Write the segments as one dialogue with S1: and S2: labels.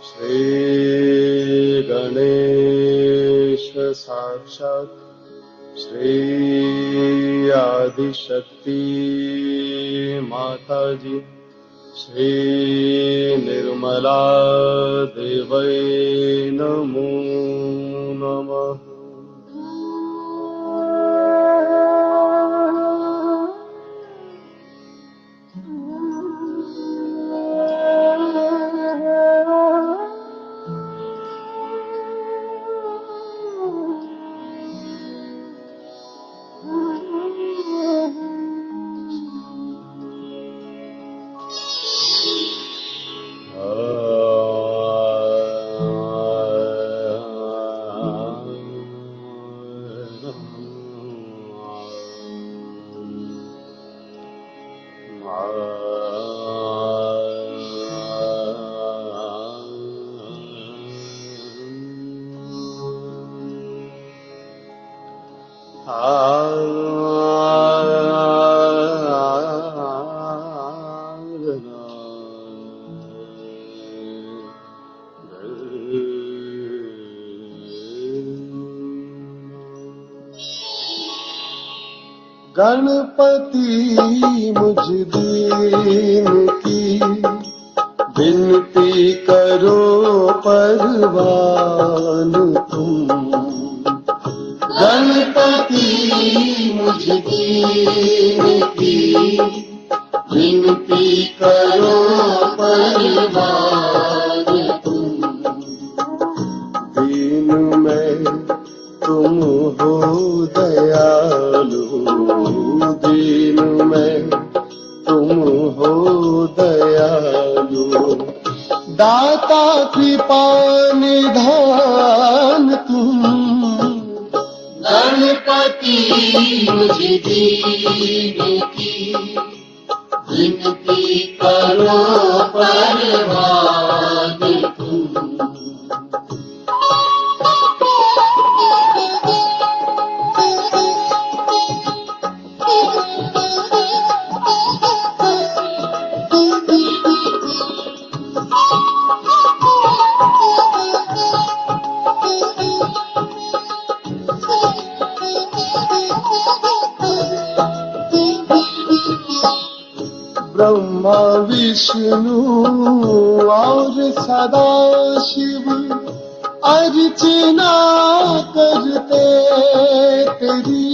S1: श्री गणेश साक्षात् श्री आदिशक्ति माता जी श्री निर्मला देवै नमो नमः। गणपति मुझ दीन की विनती करो परवान तुम। गणपति मुझ दीन की विनती करो परवान तुम। दीन में तुम हो दयालु, दीन में तुम हो दयालु। दाता कृपा निधान तुम। गणपति मुझ दीन की विनती करो परवान तुम। ब्रह्मा विष्णु और सदा शिव अर्चना करते तेरी।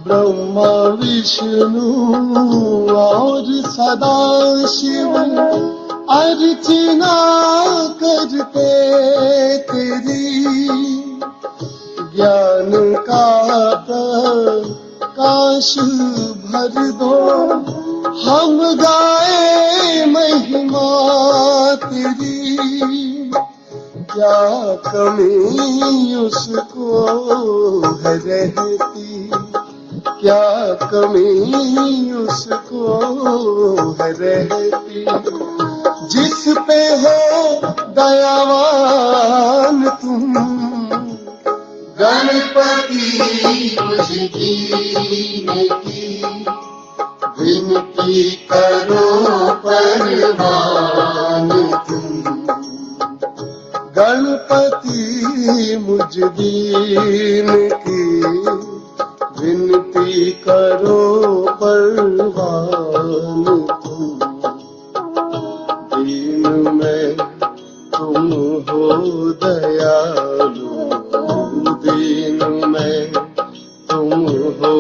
S1: ब्रह्मा विष्णु और सदा शिव अर्चना करते तेरी। ज्ञान का प्रकाश भर दो, हम गाए महिमा तेरी। क्या कमी उसको है रहती, क्या कमी उसको है रहती। जिस पे हो दयावान तुम। गणपति मुझ दीन की विनती करो परवान तुम। गणपति मुझ दीन की विनती करो परवान तुम। दीन में तुम हो दयालु, दीन में तुम हो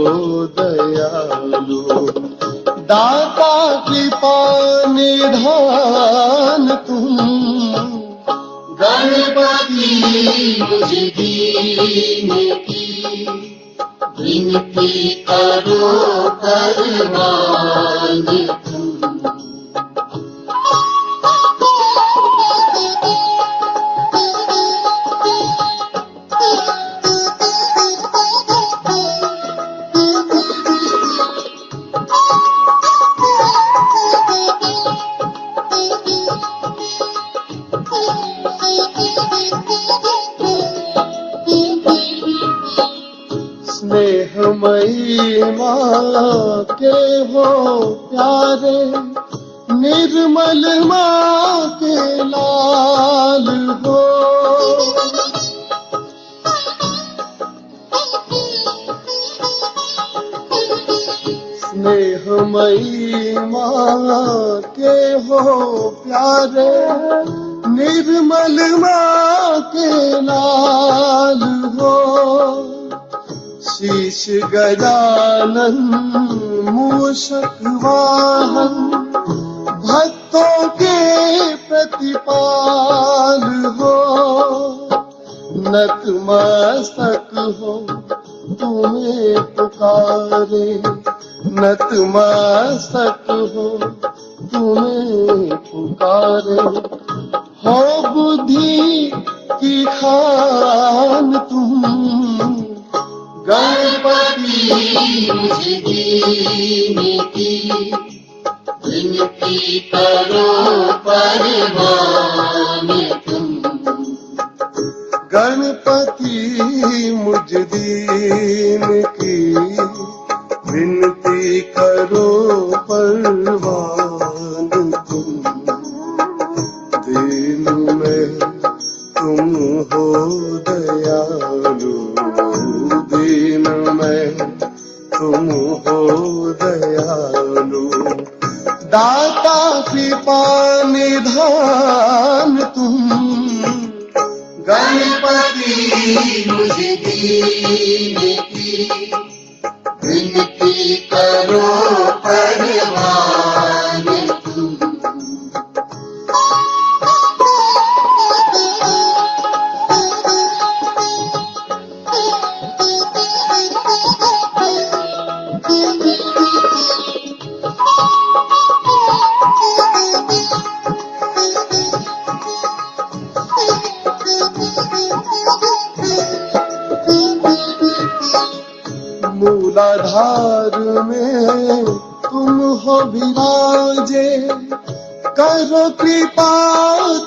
S1: दयालु। दाता कृपा निधान तुम। गणपति मुझ दीन की विनती करो परवान तुम। स्नेहमयी माँ के हो प्यारे, निर्मल माँ के लाल हो। स्नेहमयी माँ के हो प्यारे, निर्मल माँ के लाल हो। शीश गजानन मूषक वाहन, भक्तों के प्रतिपाल हो। नतमस्तक हो तुम्हें पुकारे, नतमस्तक हो तुम्हें पुकारे। हो बुद्धि की खान तुम, गणपति मुझ दीन की विनती करो परवान तुम। गणपति मुझ दीन की विनती करो परवान तुम। दीन में तुम हो दयालु, दीन में तुम हो दयालु। दाता कृपा निधान तुम, गणपति मुझ दीन की विनती करो परवान तुम। मूलाधार में तुम हो विराजे, करो कृपा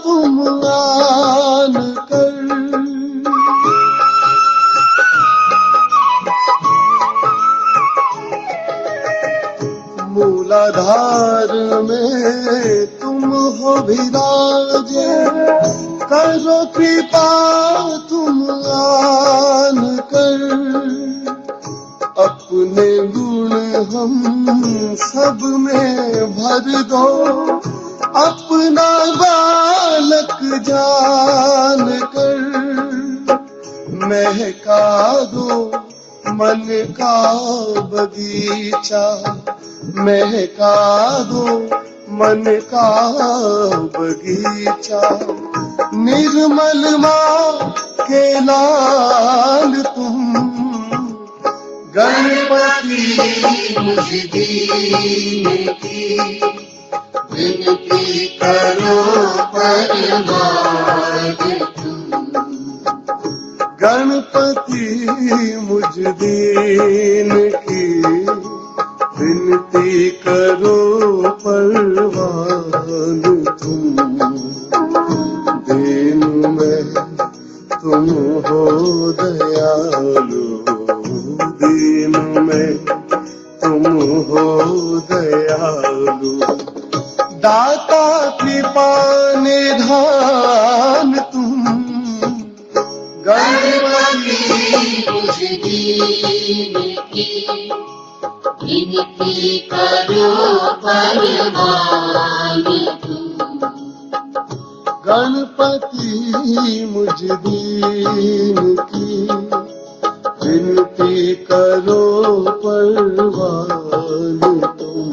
S1: तुम आन कर। मूलाधार में तुम हो विराजे, करो कृपा तुम आन कर। अपने गुण हम सब में भर दो, अपना बालक जान कर। महका दो मन का बगीचा, महका दो मन का बगीचा। निर्मल माँ के लाल तुम, गणपति मुझ दीन की विनती करो परवान तुम। गणपति मुझ दीन की विनती करो परवान तुम। दीन में तुम हो दयालु, दीन में तुम हो दयालु। दाता कृपा निधान तुम, गणपति मुझ दीन की विनती करो परवान तुम। गणपति मुझ दीन की विनती करो परवान तुम।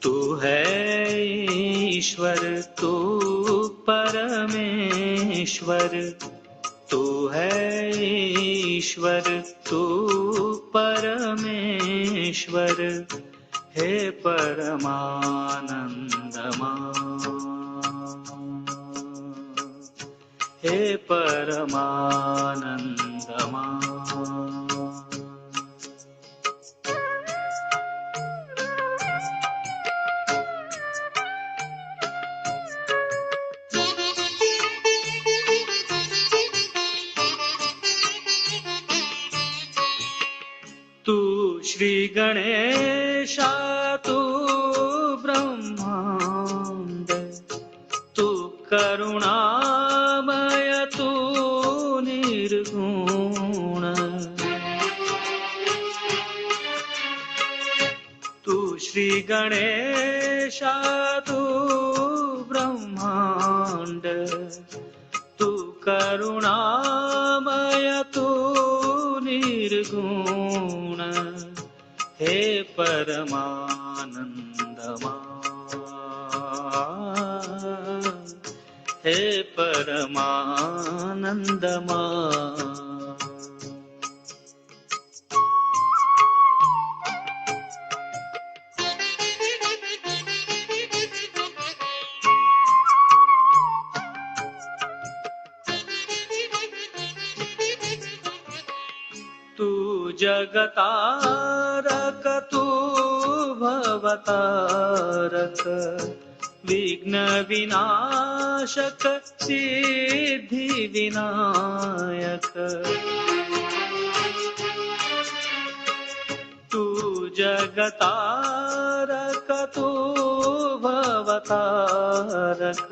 S2: तू है ईश्वर, तू परमेश्वर, तू है ईश्वर, तू परमेश्वर। परमेश्वर हे परमानंदमा, हे परमानंदमा। तू श्री गणेशा, तू ब्रह्मांड, तू करुणामय, तू निर्गुण, तू श्री गणेशा, तू ब्रह्मांड, तू करुणामय, तू निर्गुण, हे परमानंदमा, हे परमानंदमा। तू जगतारक, तू भवतारक, विघ्न विनाशक, सिद्धि विनायक। तू जगतारक, तू भवतारक,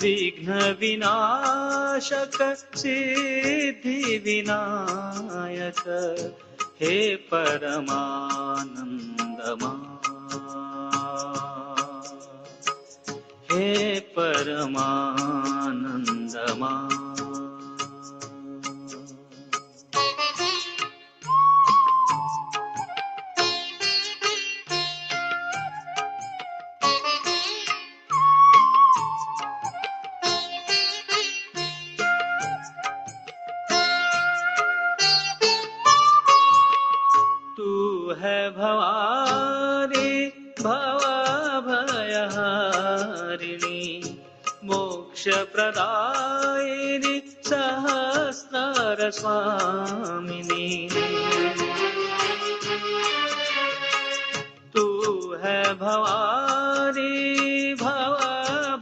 S2: विघ्न विनाशक, सिद्धि विनायक, हे परमानंदमा, हे परमानंदमा। तू है भवानी भवभयहारिणी, मोक्ष प्रदायिनी, सहस्र स्वामिनी। तू है भवानी भवभयहारिणी,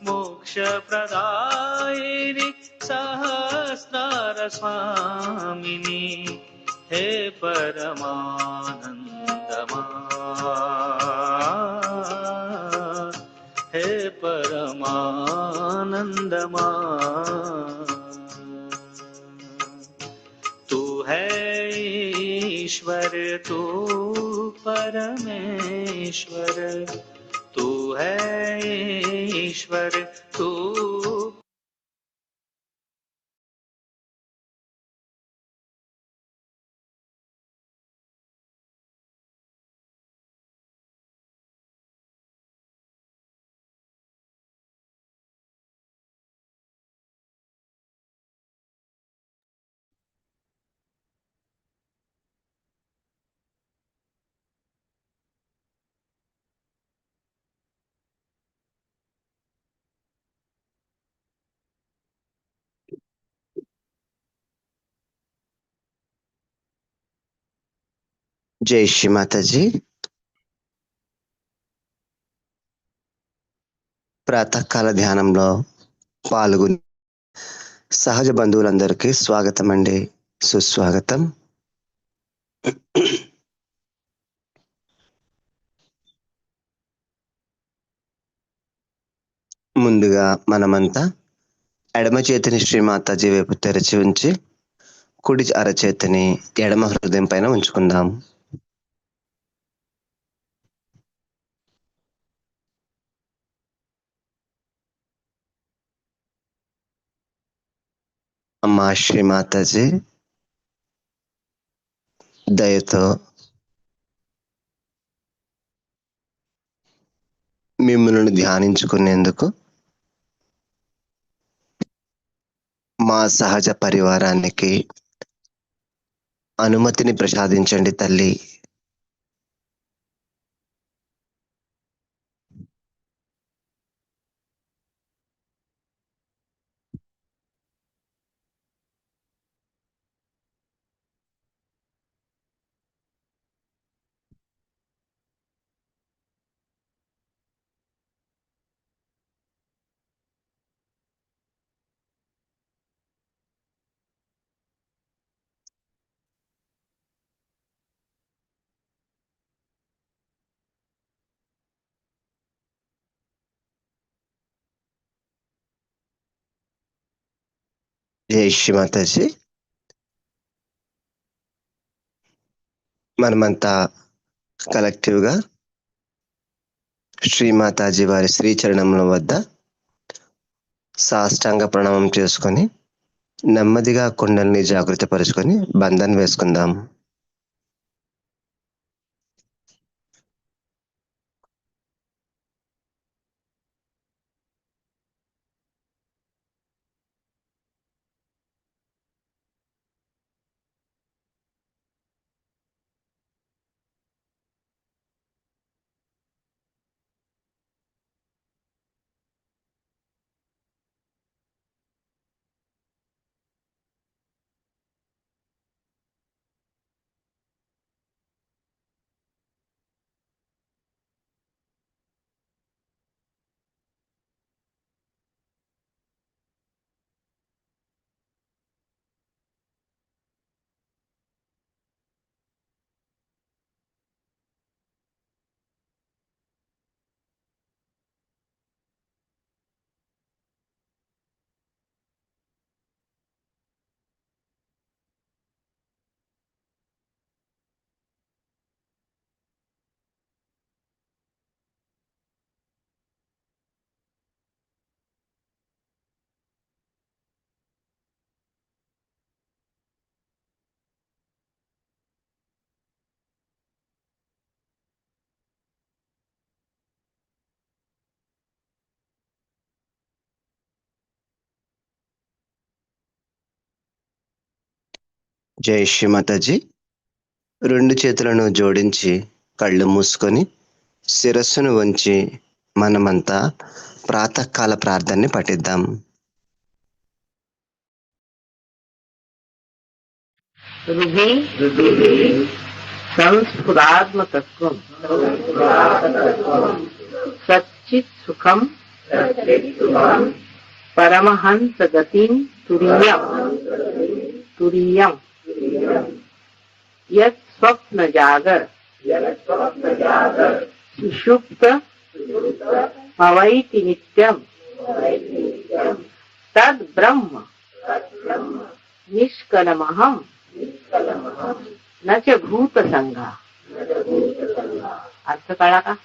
S2: मोक्ष प्रदायिनी, सहस्र स्वामिनी, हे परमानंदमा, हे परमानंदमा। तू है ईश्वर, तू परमेश्वर, तू है ईश्वर, तू
S3: జై శ్రీ మాతాజీ. ప్రాతకాల ధ్యానంలో పాల్గొని సహజ బంధువులందరికీ స్వాగతం అండి, సుస్వాగతం. ముందుగా మనమంతా ఎడమ చేతిని శ్రీ మాతాజీ వైపు తెరచి ఉంచి కుడి అరచేతిని ఎడమ హృదయం పైన ఉంచుకుందాం. అమ్మా శ్రీ మాతాజీ దయతో మిమ్మల్ని ధ్యానించుకునేందుకు మా సహజ పరివారానికి అనుమతిని ప్రసాదించండి తల్లి. జై శ్రీ మాతాజీ. మనమంతా కలెక్టివ్ గా శ్రీమాతాజీ వారి శ్రీచరణముల వద్ద సాష్టాంగ ప్రణామం చేసుకొని నెమ్మదిగా కుండల్ని జాగృత పరుచుకొని బంధన్ వేసుకుందాం. జై శ్రీ మాతాజీ. రెండు చేతులను జోడించి కళ్ళు మూసుకొని శిరస్సును వంచి మనమంతా ప్రాతకాల ప్రార్థనని పఠిద్దాం.
S4: సంస్ఫురాత్మతత్వం సచ్చిత్ సుఖం పరమహంస గతిం తురీయం తురీయం యత్ స్వప్న జాగర్ సుషుప్త భవైతి నిత్యం తద్ బ్రహ్మ నిష్కలమహం न च भूत संगा. अर्थ कळला का?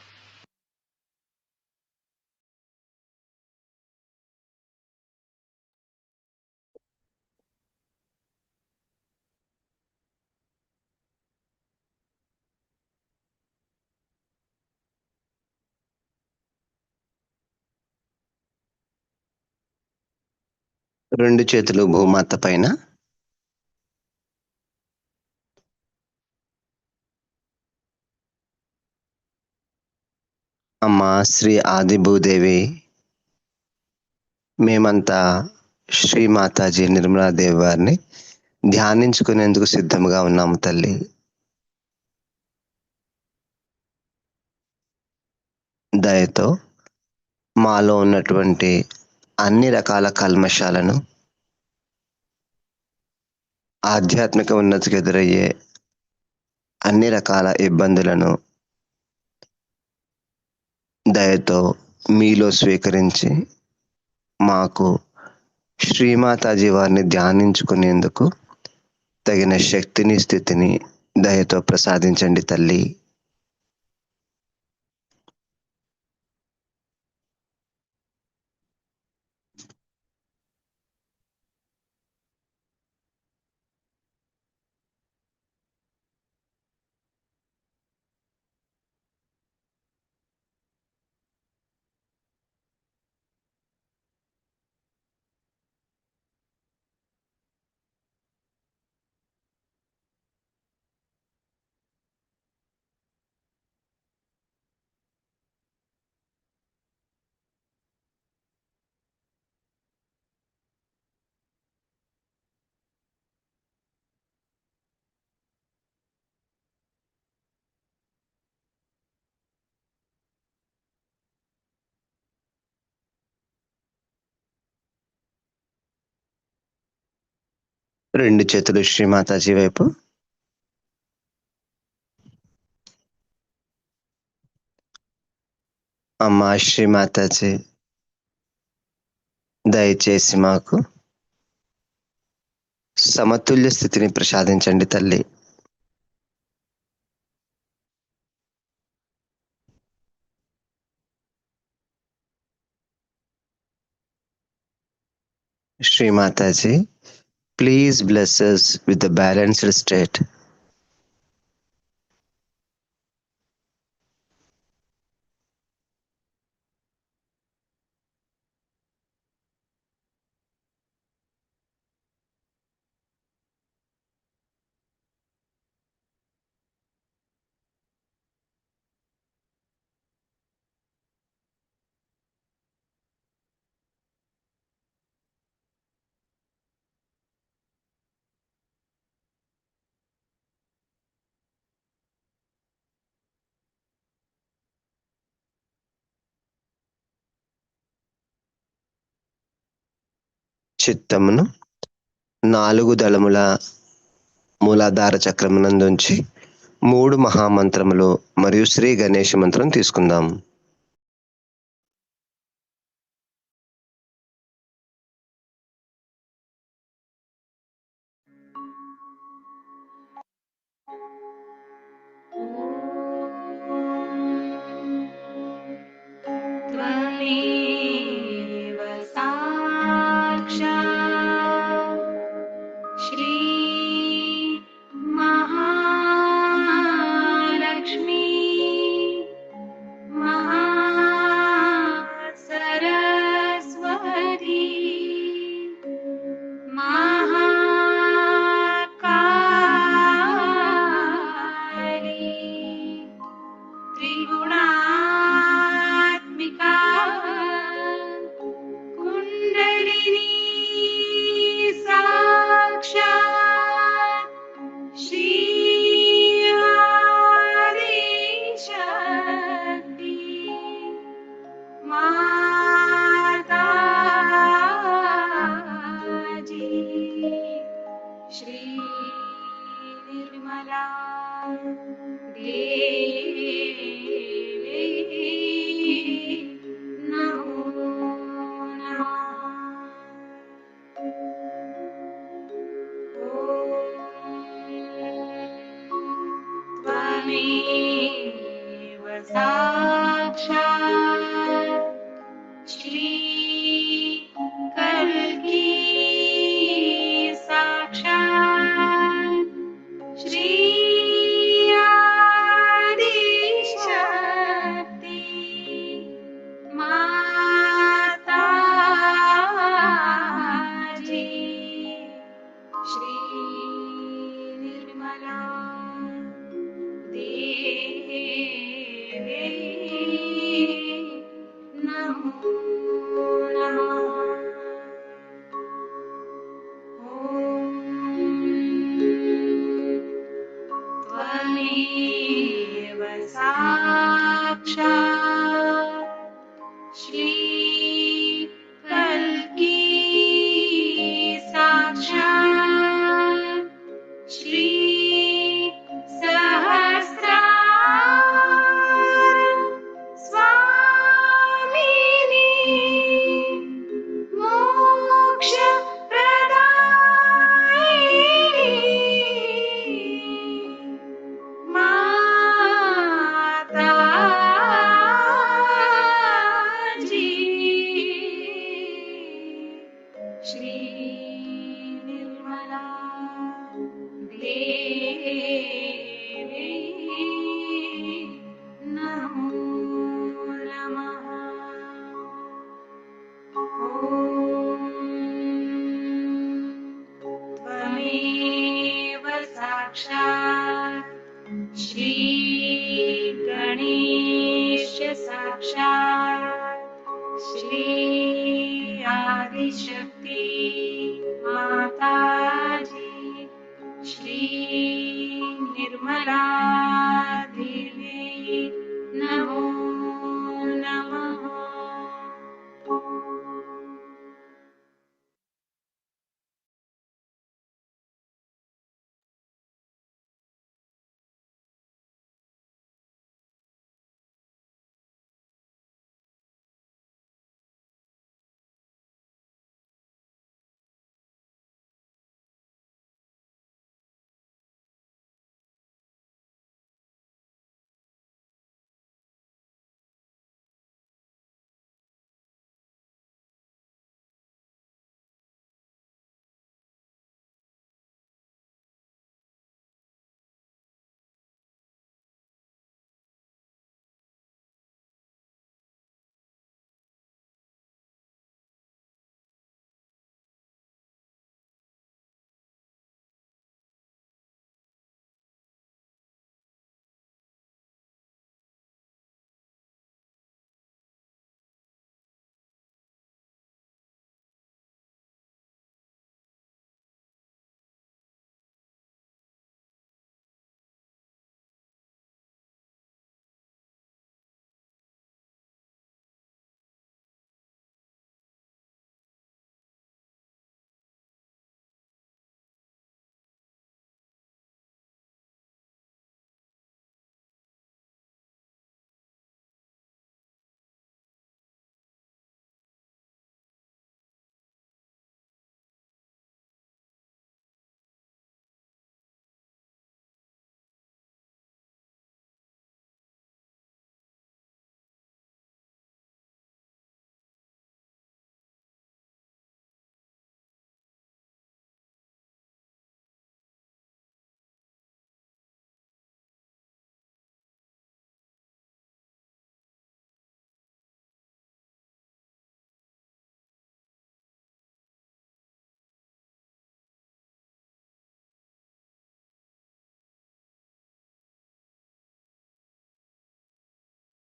S3: రెండు చేతులు భూమాత పైన, అమ్మ శ్రీ ఆది భూదేవి, మేమంతా శ్రీ మాతాజీ నిర్మలాదేవి వారిని ధ్యానించుకునేందుకు సిద్ధంగా ఉన్నాము తల్లి. దయతో మాలో ఉన్నటువంటి అన్ని రకాల కల్మషాలను, ఆధ్యాత్మిక ఉన్నతికి ఎదురయ్యే అన్ని రకాల ఇబ్బందులను దయతో మీలో స్వీకరించి మాకు శ్రీమాతాజీ వారిని ధ్యానించుకునేందుకు తగిన శక్తిని, స్థితిని దయతో ప్రసాదించండి తల్లి. రెండు చేతులు శ్రీ మాతాజీ వైపు. అమ్మా శ్రీ మాతాజీ, దయచేసి మాకు సమతుల్య స్థితిని ప్రసాదించండి తల్లి. Shri Mataji, please bless us with the balanced state. చిత్తమును 4 దళముల మూలాధార చక్రమునందుంచి 3 మహామంత్రములు మరియు శ్రీ గణేష మంత్రం తీసుకుందాం.
S5: त्वमेव साक्षात् श्री महालक्ष्मी महासरस्वती महाकाली त्रिगुणात्मिका कुण्डलिनी साक्षात् श्री आदिशक्ति माताजी श्री निर्मला देवी नमो नमः। त्वमेव साक्षात् श्री कल्की साक्षात् श्री आदिशक्ति माताजी श्री निर्मला देवी नमो नमः। त्वमेव साक्षात् श्री कल्की साक्षात् श्री सहस्रार स्वामिनी मोक्ष माताजी श्री निर्मला देवी नमो नमः। त्वमेव साक्षात् श्री गणेश साक्षात् श्री आदिशक्ति माताजी श्री निर्मला देवी नमो नमः।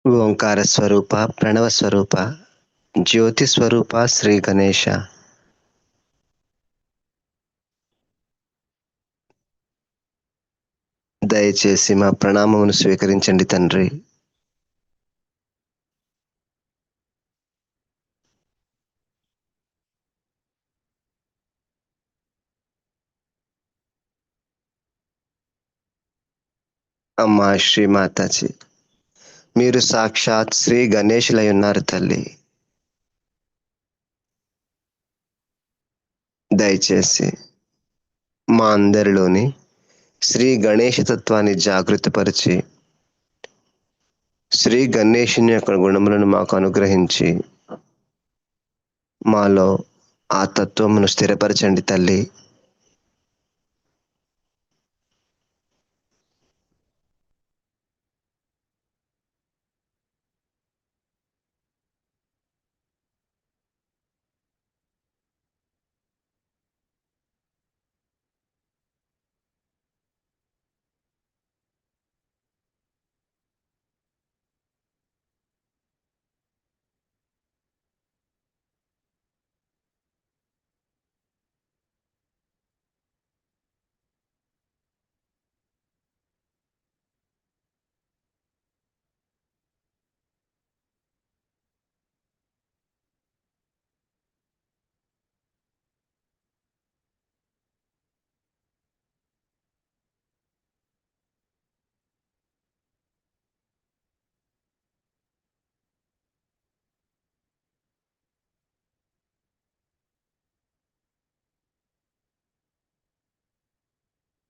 S3: ఓంకార స్వరూప, ప్రణవ స్వరూప, జ్యోతి స్వరూప శ్రీ గణేశ, దయచేసి మా ప్రణామమును స్వీకరించండి తండ్రి. అమ్మా శ్రీ మాతాజీ, మీరు సాక్షాత్ శ్రీ గణేశులై ఉన్నారు తల్లి. దయచేసి మా అందరిలోని శ్రీ గణేష తత్వాన్ని జాగృతపరిచి శ్రీ గణేశుని యొక్క గుణములను మాకు అనుగ్రహించి మాలో ఆ తత్వమును స్థిరపరచండి తల్లి.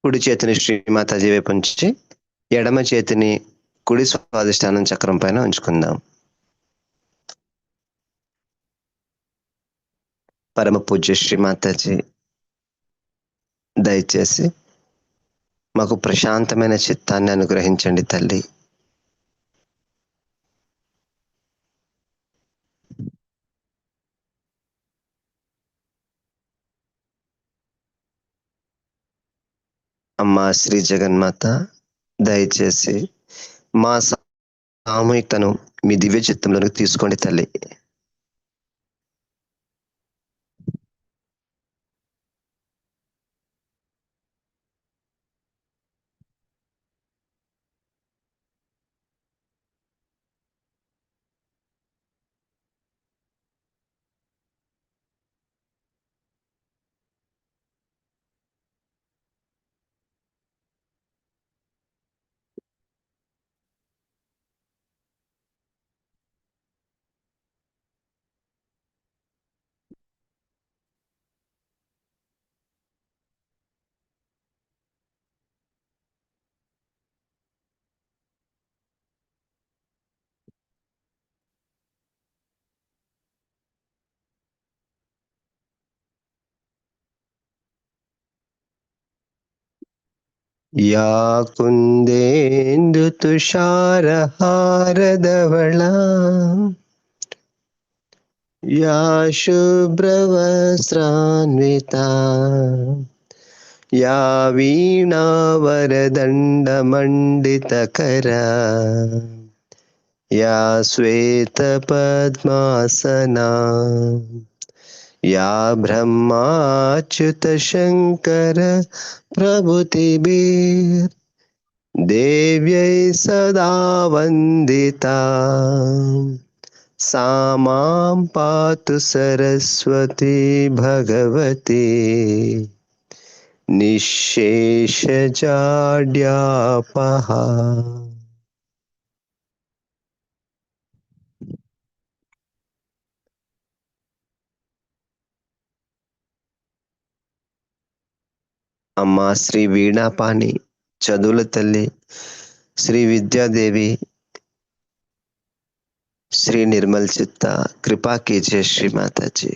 S3: కుడి చేతిని శ్రీమాతాజీ వైపు ఉంచి ఎడమ చేతిని కుడి స్వాదిష్టానం చక్రం పైన ఉంచుకుందాం. పరమ పూజ్య శ్రీమాతాజీ, దయచేసి మాకు ప్రశాంతమైన చిత్తాన్ని అనుగ్రహించండి తల్లి. అమ్మా శ్రీ జగన్మాత, దయచేసి మా సామూహికతను మీ దివ్య చిత్తంలోకి తీసుకోండి తల్లి. యా కుందేందు తుషారహారధవళా యా శుభ్రవస్త్రాన్వితా యా వీణావరదండమండితకరా యా శ్వేతపద్మాసనా యా బ్రహ్మాచ్యుత శంకర ప్రభుతిభిర్ దేవ్యై సదా వందితా సా మాం పాతు సరస్వతి భగవతి నిశ్శేషజాడ్యాపహ. అమ్మా శ్రీ వీణాపాణి, చదువుల తల్లి శ్రీ విద్యాదేవి, శ్రీ నిర్మల్ చిత్త, కృపా కీజిए Shri Mataji.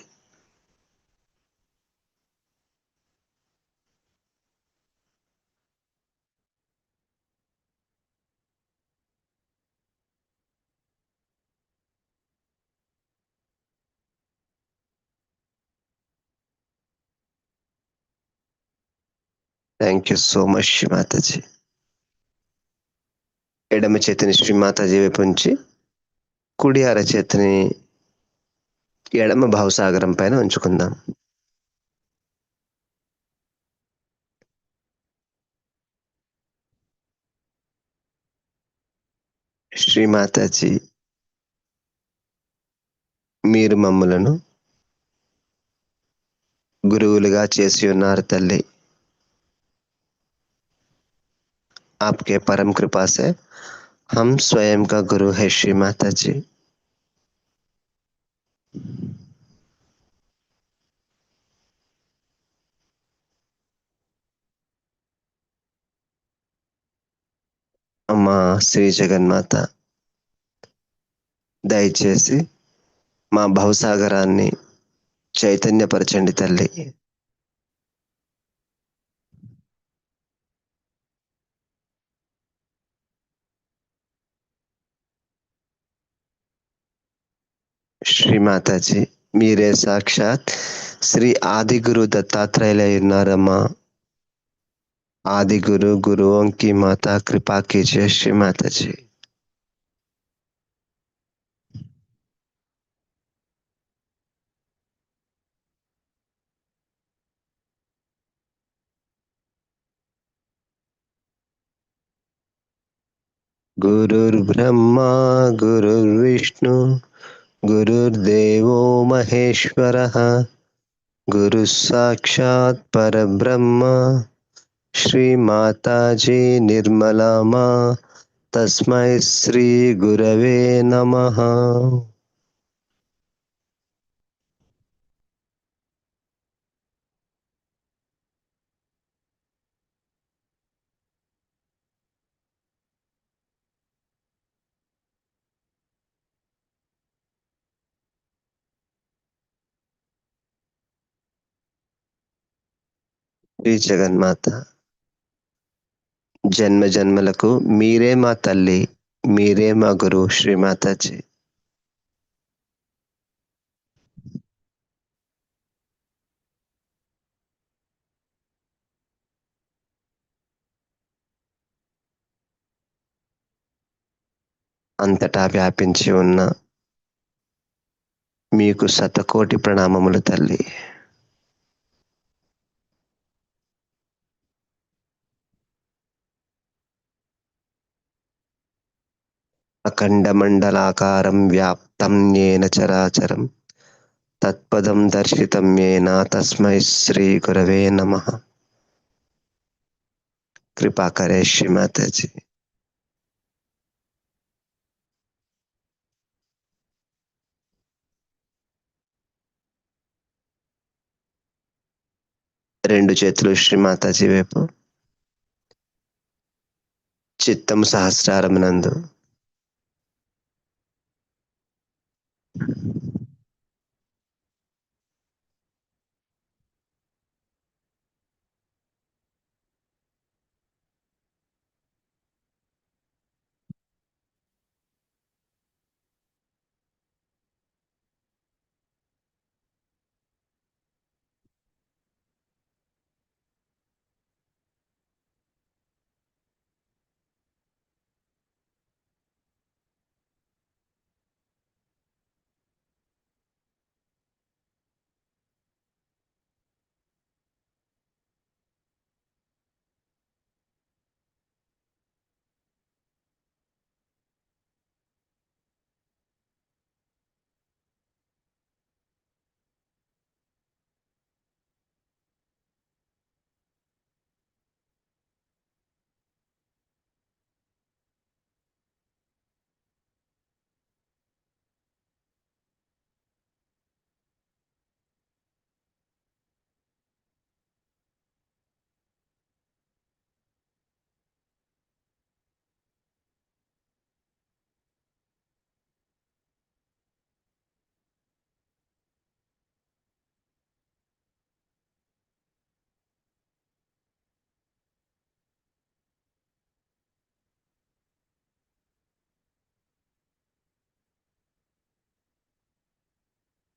S3: Thank you so much Shri Mataji. ఎడమ చేతిని శ్రీ మాతాజీ వైపు ఉంచి కుడి అరచేతిని ఎడమ భావసాగరం పైన ఉంచుకుందాం. శ్రీమాతాజీ, మీరు మమ్ములను గురువులుగా చేసి ఉన్నారు తల్లి. आपके परम कृपा से हम स्वयं का गुरु है श्री माता जी. అమ్మా శ్రీ జగన్మాత, దయచేసి మా భవసాగరాన్ని చైతన్యపరచండి తల్లి. శ్రీ మాతాజీ, మీరే సాక్షాత్ శ్రీ ఆది గురు దత్తాత్రేయులై ఉన్నారమ్మా. आदि गुरु गुरुओं की माता कृपा कीजिए श्री माता जी. गुरुर्ब्रह्मा गुरुर्विष्णु गुरुर्देवो महेश्वरः गुरुः साक्षात् परब्रह्म श्री माताजी निर्मला मां तस्मै श्री गुरवे नमः. శ్రీ జగన్మాత, జన్మ జన్మలకు మీరే మా తల్లి, మీరే మా గురువు శ్రీ మాతాజీ. అంతటా వ్యాపించి ఉన్న మీకు శతకోటి ప్రణామములు తల్లి. అఖండ మండలాకారం వ్యాప్తం యేన చరాచరం తత్పదం దర్శితం యేన తస్మై శ్రీ గురవే నమః. కృపా కరే శ్రీ మాతాజీ. రెండు చేతులు శ్రీ మాతాజీ వైపు, చిత్తము సహస్రారమునందు.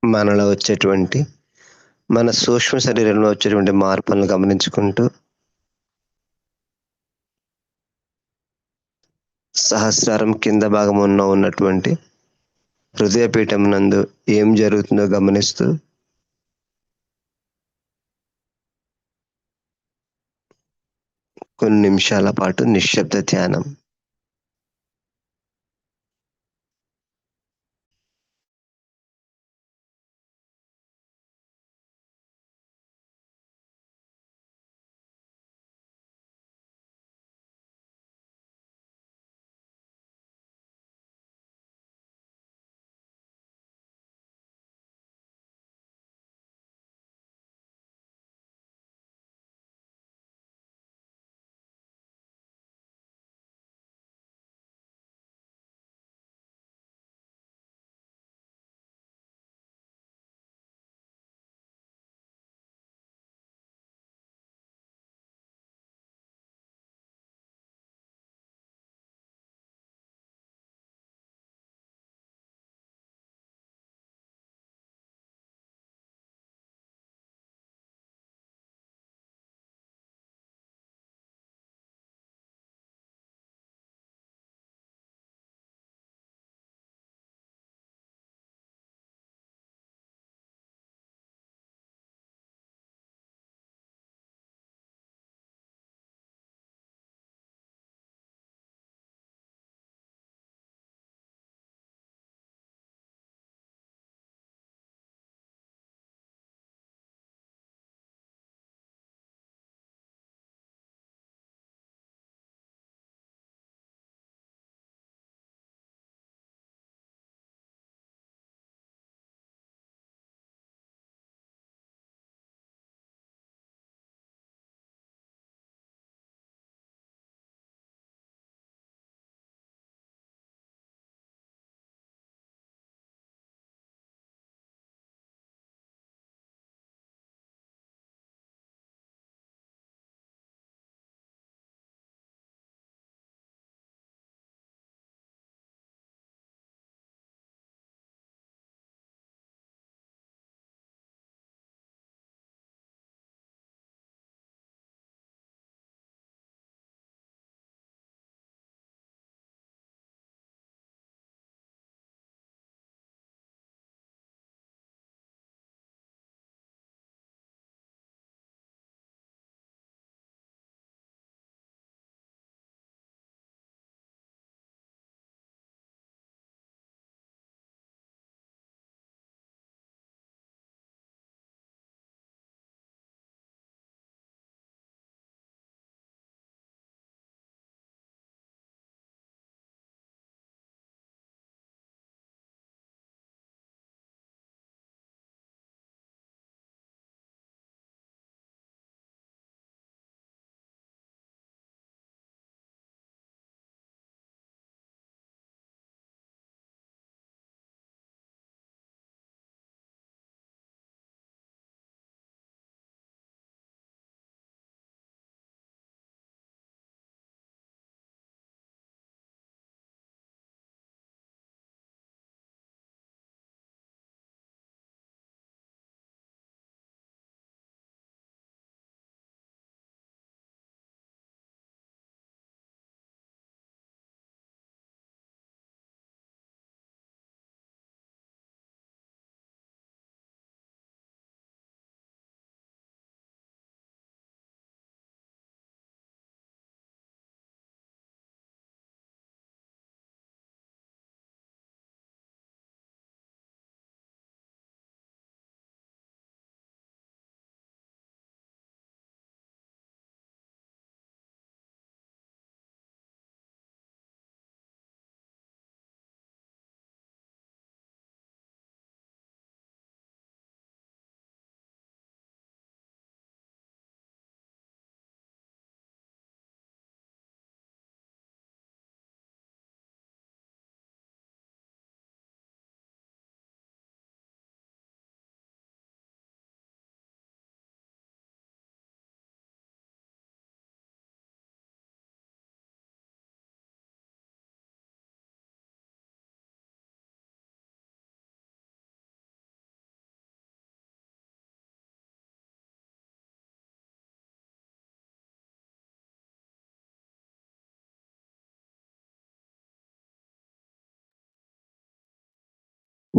S3: మనలో వచ్చేటువంటి, మన సూక్ష్మ శరీరంలో వచ్చేటువంటి మార్పులను గమనించుకుంటూ సహస్రారం కింద భాగం ఉన్నటువంటి హృదయపీఠం నందు ఏం జరుగుతుందో గమనిస్తూ కొన్ని నిమిషాల పాటు నిశ్శబ్ద ధ్యానం.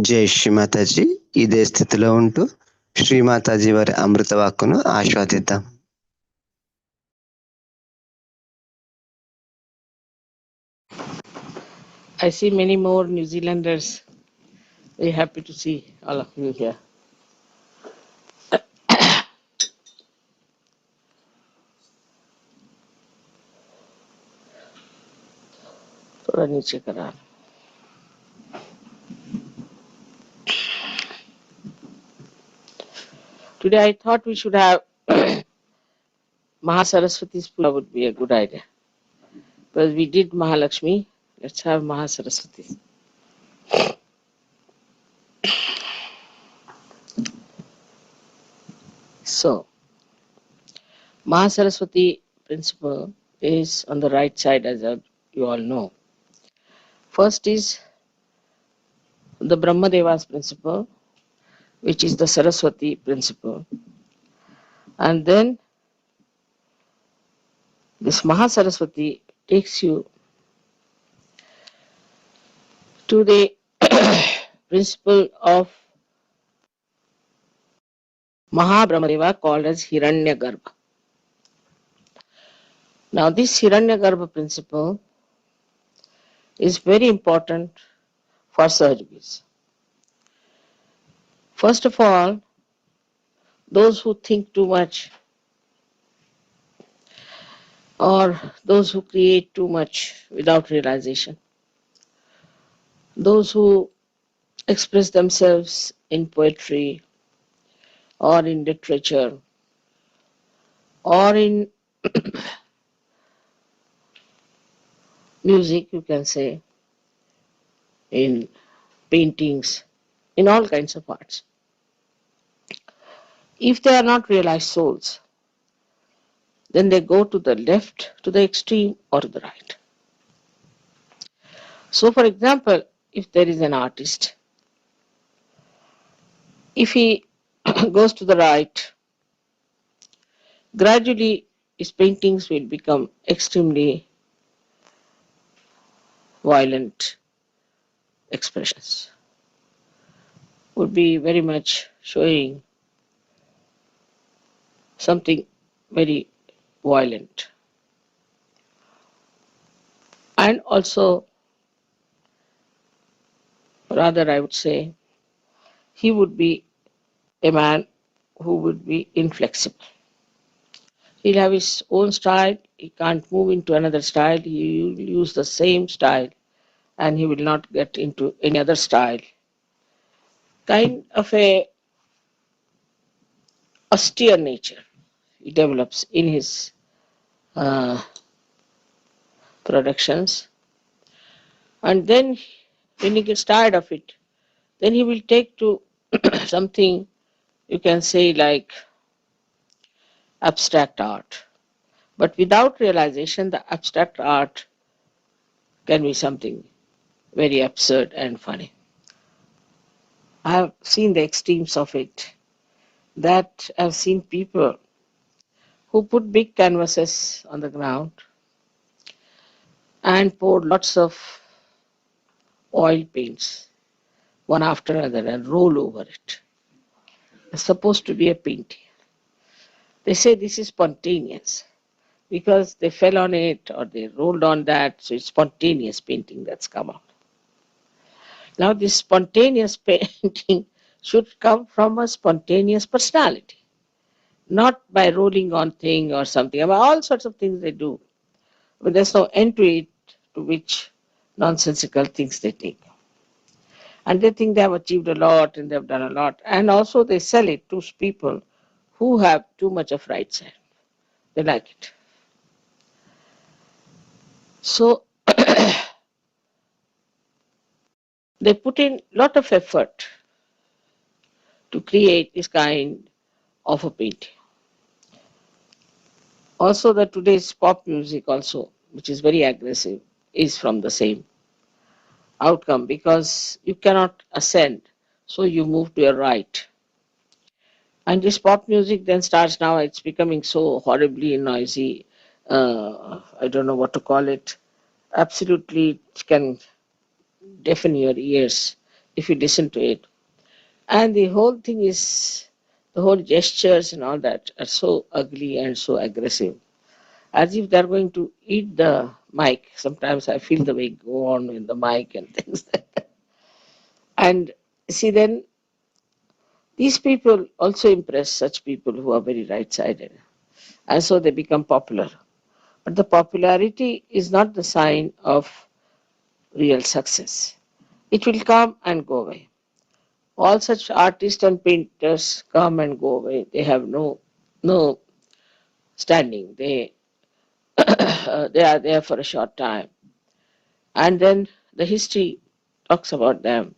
S3: జై శ్రీమాతాజీ. ఇదే స్థితిలో ఉంటూ శ్రీమాతాజీ వారి అమృత వాక్కును ఆస్వాదిద్దాం.
S6: I see many more New Zealanders. Very happy to see all of you here. थोड़ा नीचे करा. Today I thought we should have Mahasaraswati's puja would be a good idea. Because we did Mahalakshmi, let's have Mahasaraswati. So, Mahasaraswati principle is on the right side, as you all know. First is the Brahmadeva's principle, which is the Saraswati principle. And then this Mahasaraswati takes you to the principle of Mahabrahmadeva called as Hiranyagarbha. Now this Hiranyagarbha principle is very important for Sahajis. First of all, those who think too much or those who create too much without realization, those who express themselves in poetry or in literature or in music, you can say, in paintings, in all kinds of arts. If they are not realized souls, then they go to the left, to the extreme, or to the right. So, for example, if there is an artist, if he goes to the right, gradually his paintings will become extremely violent expressions, would be very much showing something very violent. And also, rather I would say, he would be a man who would be inflexible. He'll have his own style, he can't move into another style, he will use the same style and he will not get into any other style. Kind of a austere nature he develops in his productions. And then when he gets tired of it, then he will take to something you can say like abstract art. But without realization, the abstract art can be something very absurd and funny. I have seen the extremes of it. That I've seen people who put big canvases on the ground and pour lots of oil paints one after another and roll over it. It's supposed to be a painting. They say this is spontaneous because they fell on it or they rolled on that, so it's spontaneous painting that's come out. Now this spontaneous painting should come from a spontaneous personality, not by rolling on thing or something. I mean, all sorts of things they do, but there's no end to it, to which nonsensical things they take. And they think they have achieved a lot and they've done a lot. And also they sell it to people who have too much of right side. They like it. So they put in lot of effort to create this kind of a painting. Also the today's pop music also, which is very aggressive, is from the same outcome because you cannot ascend, so you move to your right. And this pop music then starts now, it's becoming so horribly noisy. I don't know what to call it. Absolutely, it can deafen your ears if you listen to it. And the whole thing is, the whole gestures and all that are so ugly and so aggressive, as if they're going to eat the mic. Sometimes I feel the way go on with the mic and things like that. And see, then these people also impress such people who are very right sided. And so they become popular. But the popularity is not the sign of real success. It will come and go away. All such artists and painters come and go away. They have no standing. They they are there for a short time, and then the history talks about them.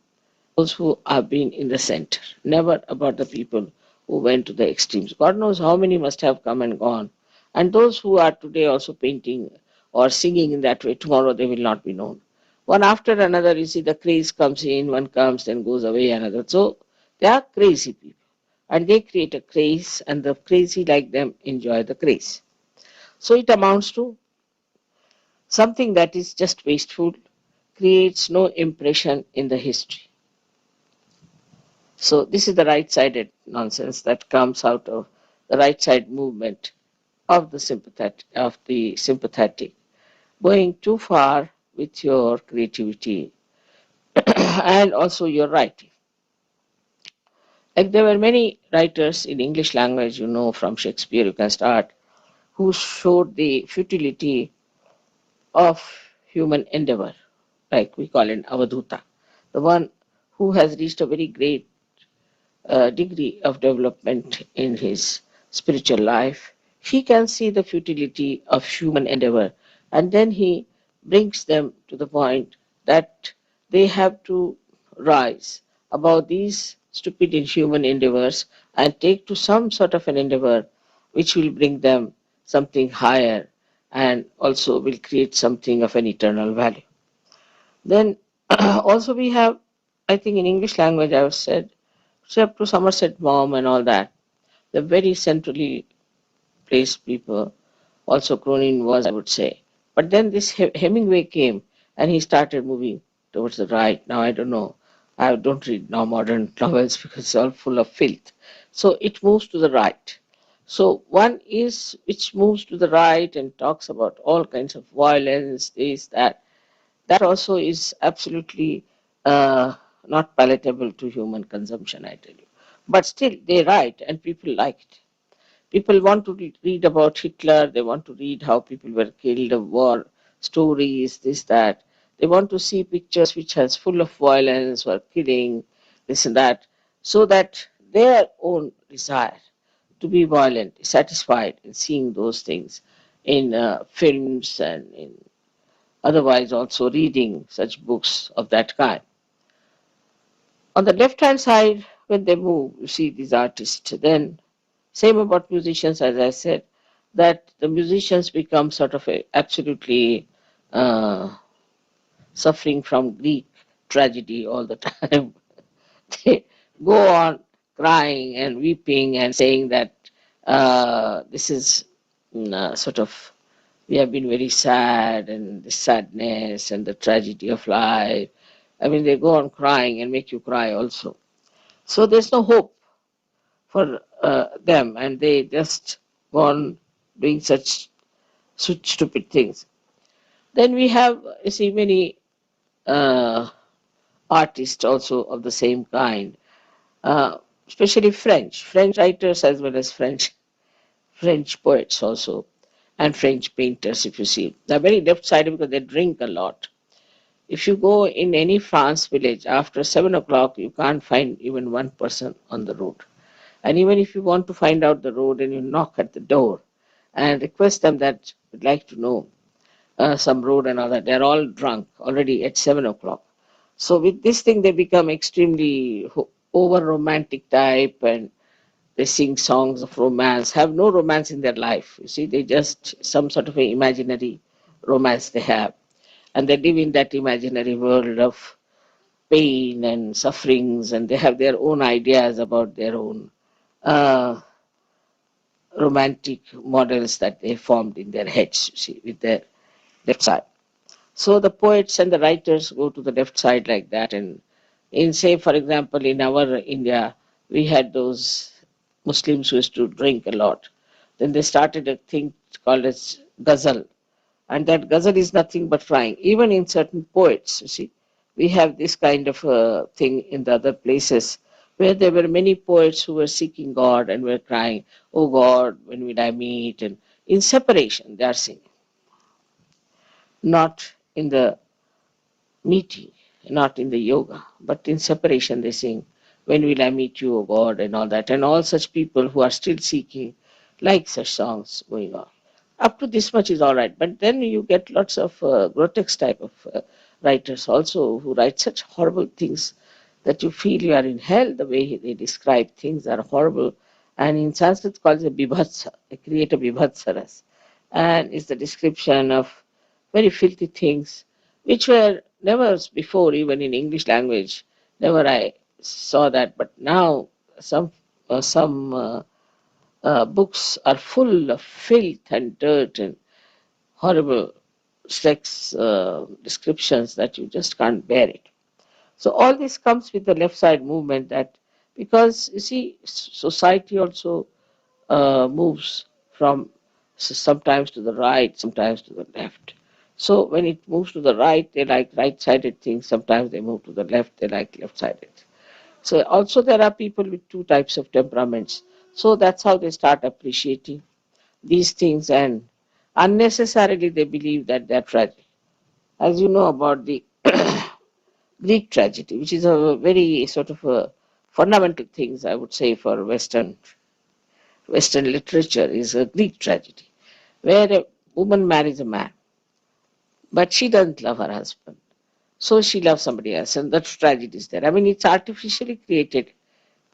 S6: Those who have been in the center, never about the people who went to the extremes. God knows how many must have come and gone, and those who are today also painting or singing in that way, tomorrow they will not be known. One after another, you see the craze comes in, one comes, then goes away, another. So they are crazy people, and they create a craze, and the crazy like them enjoy the craze. So it amounts to something that is just wasteful, creates no impression in the history. So this is the right-sided nonsense that comes out of the right-side movement of the sympathetic, going too far with your creativity and also your writing. Like there were many writers in English language, from Shakespeare you can start, who showed the futility of human endeavor, like we call it Avadhuta, the one who has reached a very great degree of development in his spiritual life. He can see the futility of human endeavor, and then he brings them to the point that they have to rise above these stupid inhuman endeavors and take to some sort of an endeavor which will bring them something higher and also will create something of an eternal value. Then also we have, I think in English language I have said, except to Somerset Maugham and all that, the very centrally placed people, also Cronin was, I would say. But then this Hemingway came and he started moving towards the right. Now I don't know. I don't read now modern novels because it's all full of filth. So it moves to the right. So one is which moves to the right and talks about all kinds of violence, this, that. That also is absolutely not palatable to human consumption, I tell you. But still, they write and people like it. People want to read about Hitler, they want to read how people were killed, of war stories, this, that. They want to see pictures which has full of violence or killing, this and that, so that their own desire to be violent is satisfied in seeing those things in films and in otherwise also reading such books of that kind. On the left hand side, when they move, you see these artists. Then, same about musicians, as I said, that the musicians become sort of absolutely uh, suffering from Greek tragedy all the time. They go on crying and weeping and saying that this is sort of we have been very sad and the sadness and the tragedy of life. I mean, they go on crying and make you cry also. So there's no hope for them, and they just go on doing such stupid things. Then we have, you see, many uh, artists also of the same kind, especially French writers as well as French poets also, and French painters. If you see, they're very left-sided because they drink a lot. If you go in any France village after 7 o'clock, you can't find even one person on the road. And even if you want to find out the road and you knock at the door and request them that would like to know some road and all that, they're all drunk already at 7 o'clock. So with this thing, they become extremely over romantic type and they sing songs of romance, have no romance in their life. You see, they just some sort of a imaginary romance they have. And they live in that imaginary world of pain and sufferings, and they have their own ideas about their own uh, romantic models that they formed in their heads, you see, with their left side. So the poets and the writers go to the left side like that, and In, say, for example, in our India, we had those Muslims who used to drink a lot. Then they started a thing called as ghazal, and that ghazal is nothing but crying. Even in certain poets, you see, we have this kind of thing in the other places where there were many poets who were seeking God and were crying, "Oh God, when will I meet?" And in separation, they are singing, not in the meeting, not in the yoga, but in separation they sing, "When will I meet you, O God," and all that. And all such people who are still seeking, like such songs going on. Up to this much is all right, but then you get lots of grotesque type of writers also who write such horrible things that you feel you are in hell. The way they describe things are horrible. And in Sanskrit, it's called a bibhatsa. They create a bibhatsaras. And it's the description of very filthy things which were never before, even in English language, never I saw that. But now some books are full of filth and dirt and horrible sex descriptions that you just can't bear it. So all this comes with the left side movement, that because you see society also moves from sometimes to the right, sometimes to the left. So when it moves to the right, they like right-sided things. Sometimes they move to the left, they like left-sided. So also there are people with two types of temperaments. So that's how they start appreciating these things, and unnecessarily they believe that they're tragic. As you know about the Greek tragedy, which is a very sort of a fundamental things, I would say, for Western literature, is a Greek tragedy, where a woman marries a man, but she doesn't love her husband. So she loves somebody else, and that tragedy is there. I mean, it's artificially created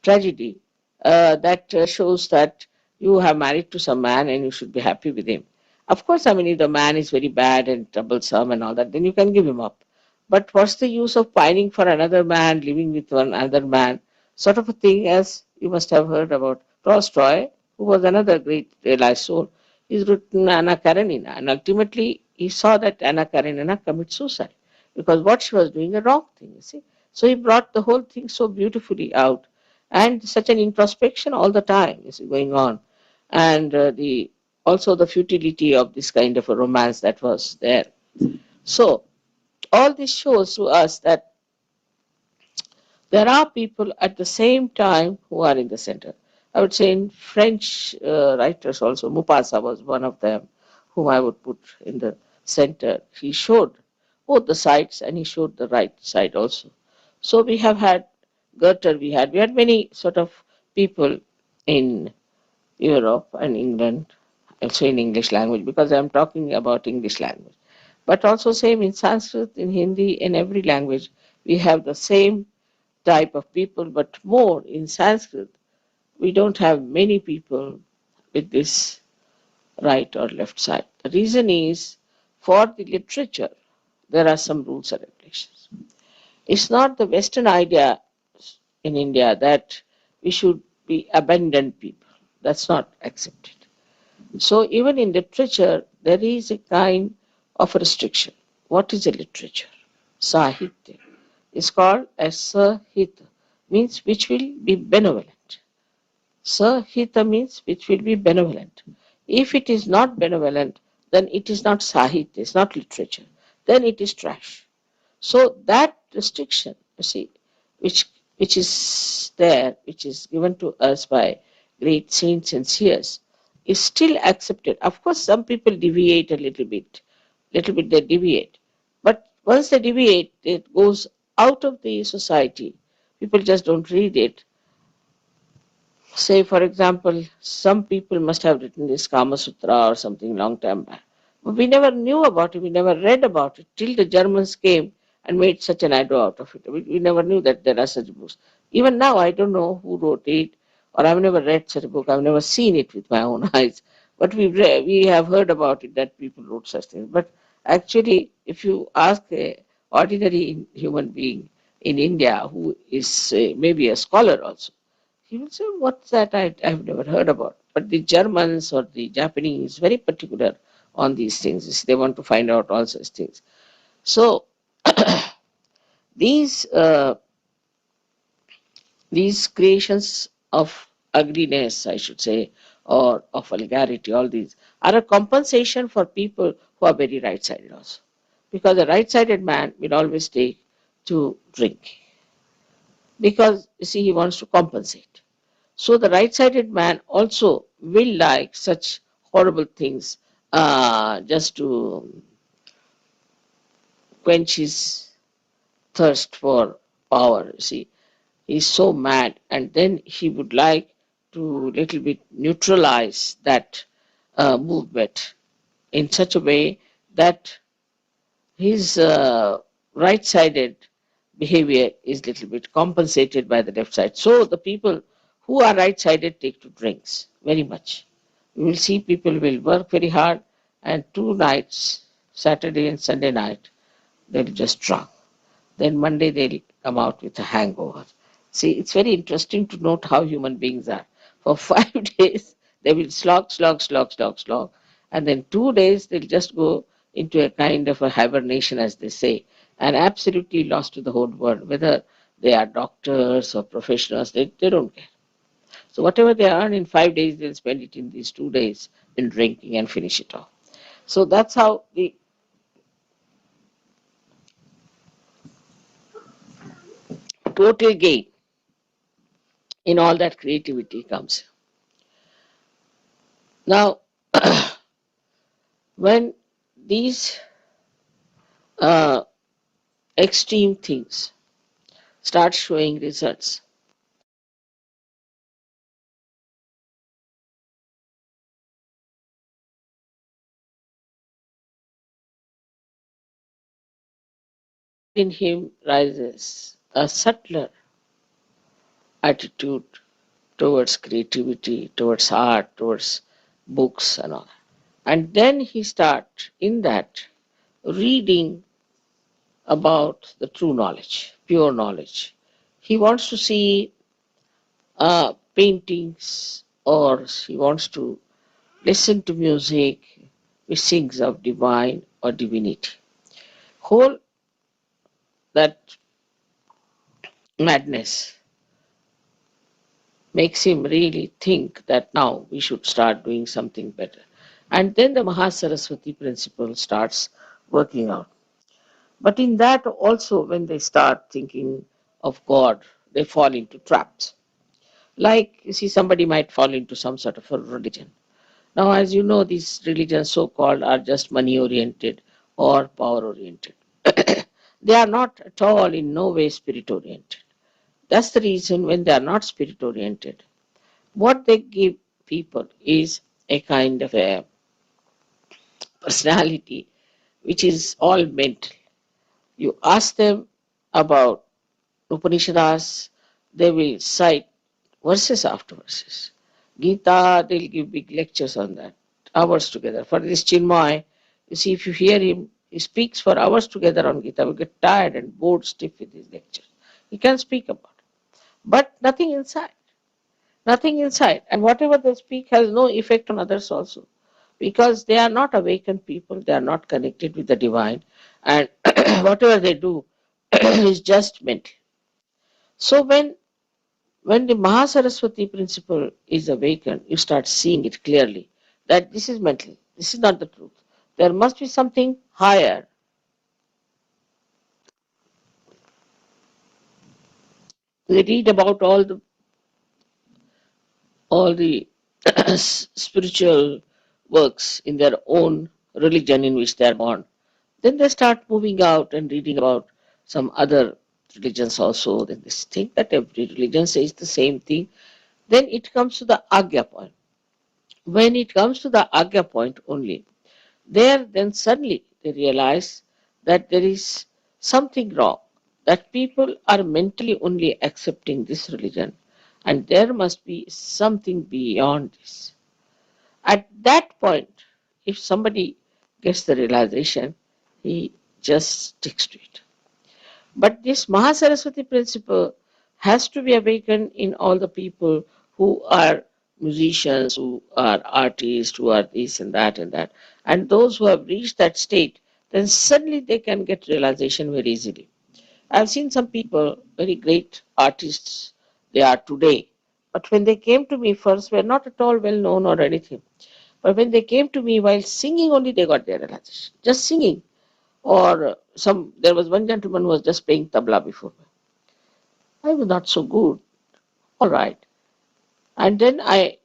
S6: tragedy that shows that you have married to some man and you should be happy with him. Of course, I mean, if the man is very bad and troublesome and all that, then you can give him up. But what's the use of pining for another man, living with one other man, sort of a thing, as you must have heard about Tolstoy, who was another great realized soul. He's written Anna Karenina, and ultimately he saw that Anna Karenina commit suicide because what she was doing a wrong thing, you see. So he brought the whole thing so beautifully out, and such an introspection all the time is going on, and the also the futility of this kind of a romance that was there. So all this shows to us that there are people at the same time who are in the center. I would say in French writers also, Mupasa was one of them whom I would put in the center. He showed both the sides and he showed the right side also. So we have had Goethe, we had many sort of people in Europe and England, also in English language, because I'm talking about English language. But also same in Sanskrit, in Hindi, in every language, we have the same type of people, but more in Sanskrit, we don't have many people with this right or left side. The reason is for the literature, there are some rules and regulations. It's not the Western idea in India that we should be abandoned people. That's not accepted. So even in literature, there is a kind of restriction. What is a literature? Sahitya is called as Sahita, means which will be benevolent. Sahita means which will be benevolent. If it is not benevolent, then it is not Sahitya, it's not literature. Then it is trash. So that restriction, you see, which which is there, which is given to us by great saints and seers, is still accepted. Of course, some people deviate a little bit they deviate. But once they deviate, it goes out of the society. People just don't read it. Say, for example, some people must have written this Kama Sutra or something long time back. But we never knew about it, we never read about it till the Germans came and made such an ado out of it. We never knew that there are such books. Even now, I don't know who wrote it, or I've never read such a book, I've never seen it with my own eyes. But we have heard about it that people wrote such things. But actually, if you ask a ordinary human being in India who is maybe a scholar also, he will say, "What's that? I've never heard about." But the Germans or the Japanese very particular on these things. They want to find out all such things. So these These creations of ugliness, I should say, or of vulgarity, all these are a compensation for people who are very right sided also. Because a right sided man will always take to drink. Because you see, he wants to compensate. So the right sided man also will like such horrible things just to quench his thirst for power. You see, he's so mad, and then he would like to little bit neutralize that movement in such a way that his right-sided behavior is little bit compensated by the left side. So the people who are right-sided take to drinks very much. You will see people will work very hard, and 2 nights, Saturday and Sunday night, they'll just drunk. Then Monday they'll come out with a hangover. See, it's very interesting to note how human beings are. For 5 days, they will slog, slog, slog, slog, slog. And then 2 days, they'll just go into a kind of a hibernation, as they say, and absolutely lost to the whole world. Whether they are doctors or professionals, they don't care. So whatever they earn in 5 days, they'll spend it in these 2 days in drinking and finish it off. So that's how the total gain in all that creativity comes. Now, when these uh, extreme things start showing results, in him rises a subtler attitude towards creativity, towards art, towards books and all. And then he starts in that reading about the true knowledge, pure knowledge. He wants to see paintings, or he wants to listen to music which sings of divine or divinity. Whole that madness makes him really think that now we should start doing something better. And then the Mahasaraswati principle starts working out. But in that also, when they start thinking of God, they fall into traps. Like, you see, somebody might fall into some sort of a religion. Now, as you know, these religions so called are just money oriented or power oriented. They are not at all, in no way, spirit oriented. That's the reason when they are not spirit oriented, what they give people is a kind of a personality which is all mental. You ask them about Upanishads, they will cite verses after verses. Gita, they'll give big lectures on that, hours together. For this Chinmay, you see, if you hear him, he speaks for hours together on Gita. We get tired and bored stiff with his lectures. He can speak about it, but nothing inside. Nothing inside. And whatever they speak has no effect on others also. Because they are not awakened people, they are not connected with the divine, and whatever they do is just mental. So when the Mahasaraswati principle is awakened, you start seeing it clearly that this is mental, this is not the truth. There must be something higher. We read about all the spiritual works in their own religion in which they are born. Then they start moving out and reading about some other religions also. Then they think that every religion says the same thing. Then it comes to the Agya point. When it comes to the Agya point only, there then suddenly they realize that there is something wrong, that people are mentally only accepting this religion, and there must be something beyond this. At that point, if somebody gets the realization, he just sticks to it. But this Mahasaraswati principle has to be awakened in all the people who are musicians, who are artists, who are this and that and that. And those who have reached that state, then suddenly they can get realization very easily. I've seen some people, very great artists, they are today. But when they came to me first, were not at all well known or anything. But when they came to me while singing only, they got their realization. Just singing. Or there was one gentleman who was just playing tabla before me. I was not so good. All right. And then I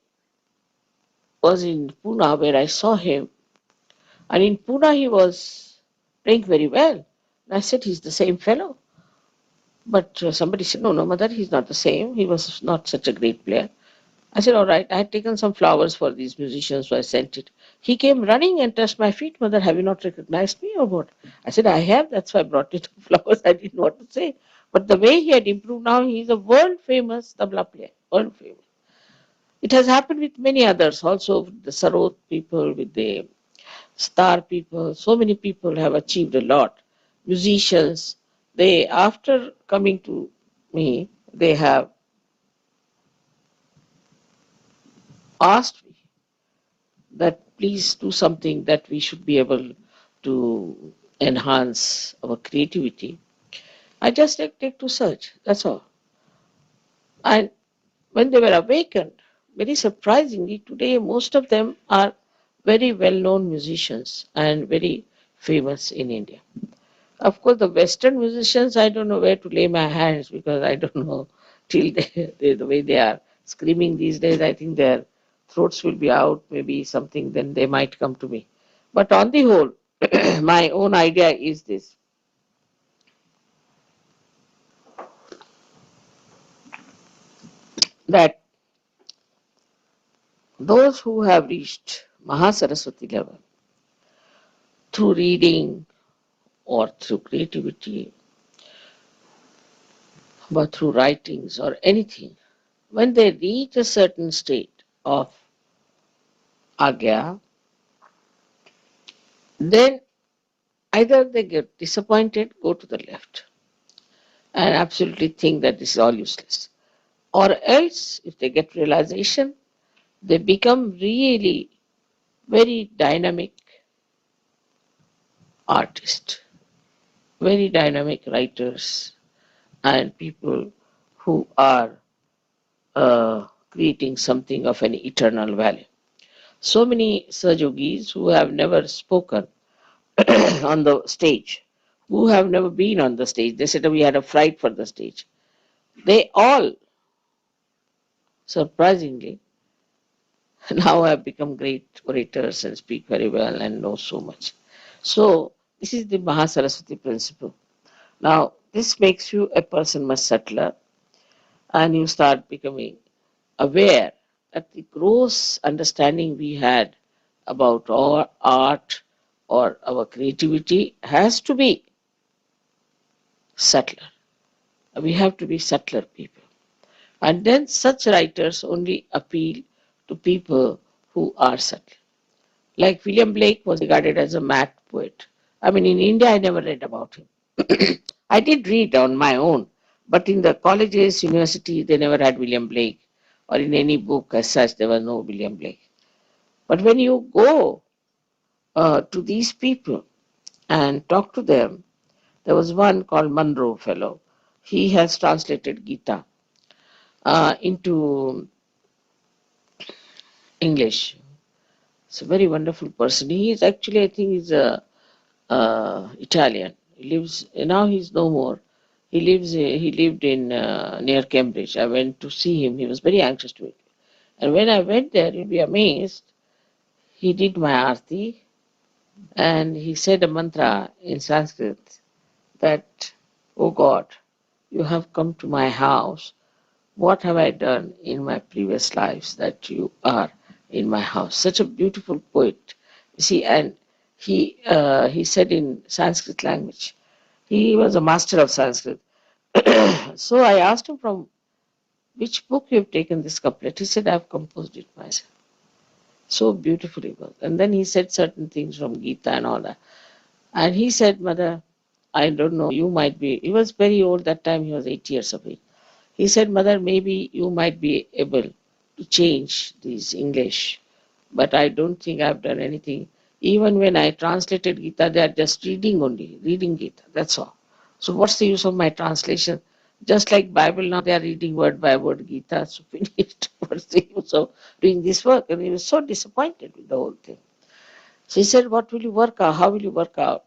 S6: was in Pune where I saw him. And in Pune he was playing very well. And I said, he's the same fellow. But somebody said, no, mother, he's not the same. He was not such a great player. I said, all right. I had taken some flowers for these musicians, so I sent it. He came running and touched my feet. Mother, have you not recognized me or what? I said, I have. That's why I brought it flowers. I didn't know what to say. But the way he had improved now, he is a world famous tabla player. World famous. It has happened with many others also, with the Sarod people, with the star people. So many people have achieved a lot. Musicians, they, after coming to me, they have asked me that please do something that we should be able to enhance our creativity. I just take to search, that's all. And when they were awakened, very surprisingly, today most of them are very well known musicians and very famous in India. Of course, the Western musicians, I don't know where to lay my hands because I don't know till the way they are screaming these days. I think their throats will be out, maybe something, then they might come to me. But on the whole, my own idea is this, that those who have reached Mahasaraswati level through reading or through creativity, but through writings or anything, when they reach a certain state of agya, then either they get disappointed, go to the left, and absolutely think that this is all useless. Or else, if they get realization, they become really very dynamic artists, very dynamic writers, and people who are creating something of an eternal value. So many Sajogis who have never spoken on the stage, who have never been on the stage, they said, "Oh, we had a fright for the stage." They all, surprisingly, now have become great orators and speak very well and know so much. So, this is the Mahasaraswati principle. Now, this makes you a person much subtler and you start becoming aware that the gross understanding we had about our art or our creativity has to be subtler. We have to be subtler people. And then such writers only appeal to people who are subtle. Like William Blake was regarded as a mad poet. I mean, in India, I never read about him. I did read on my own, but in the colleges, university, they never had William Blake, or in any book as such, there was no William Blake. But when you go to these people and talk to them, there was one called Munro fellow. He has translated Gita into English. It's a very wonderful person. He is actually, I think, he's a Italian. He lives now. He's no more. He lives. He lived in near Cambridge. I went to see him. He was very anxious to meet me. And when I went there, you'll be amazed. He did my arti and he said a mantra in Sanskrit that, "Oh God, you have come to my house. What have I done in my previous lives that you are in my house?" Such a beautiful poet. You see, and he said in Sanskrit language. He was a master of Sanskrit. So I asked him, from which book you have taken this couplet. He said, I've composed it myself. So beautiful it was. And then he said certain things from Gita and all that. And he said, Mother, I don't know, you might be, he was very old that time, he was 8 years of age. He said, Mother, maybe you might be able to change this English, but I don't think I've done anything. Even when I translated Gita, they are just reading only, reading Gita, that's all. So what's the use of my translation? Just like Bible now, they are reading word by word Gita, so finished. He was so doing this work, and he was so disappointed with the whole thing. So he said, "What will you work out? How will you work out?"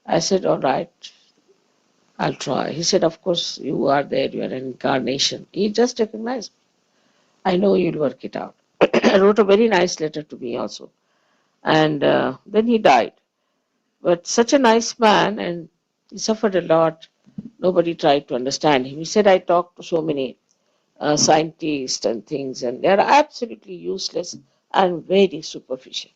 S6: I said, "All right, I'll try." He said, "Of course, you are there. You are an incarnation." He just recognized, "I know you'll work it out." I wrote a very nice letter to me also, and then he died. But such a nice man, and he suffered a lot. Nobody tried to understand him. He said, "I talked to so many scientists and things, and they are absolutely useless and very superficial.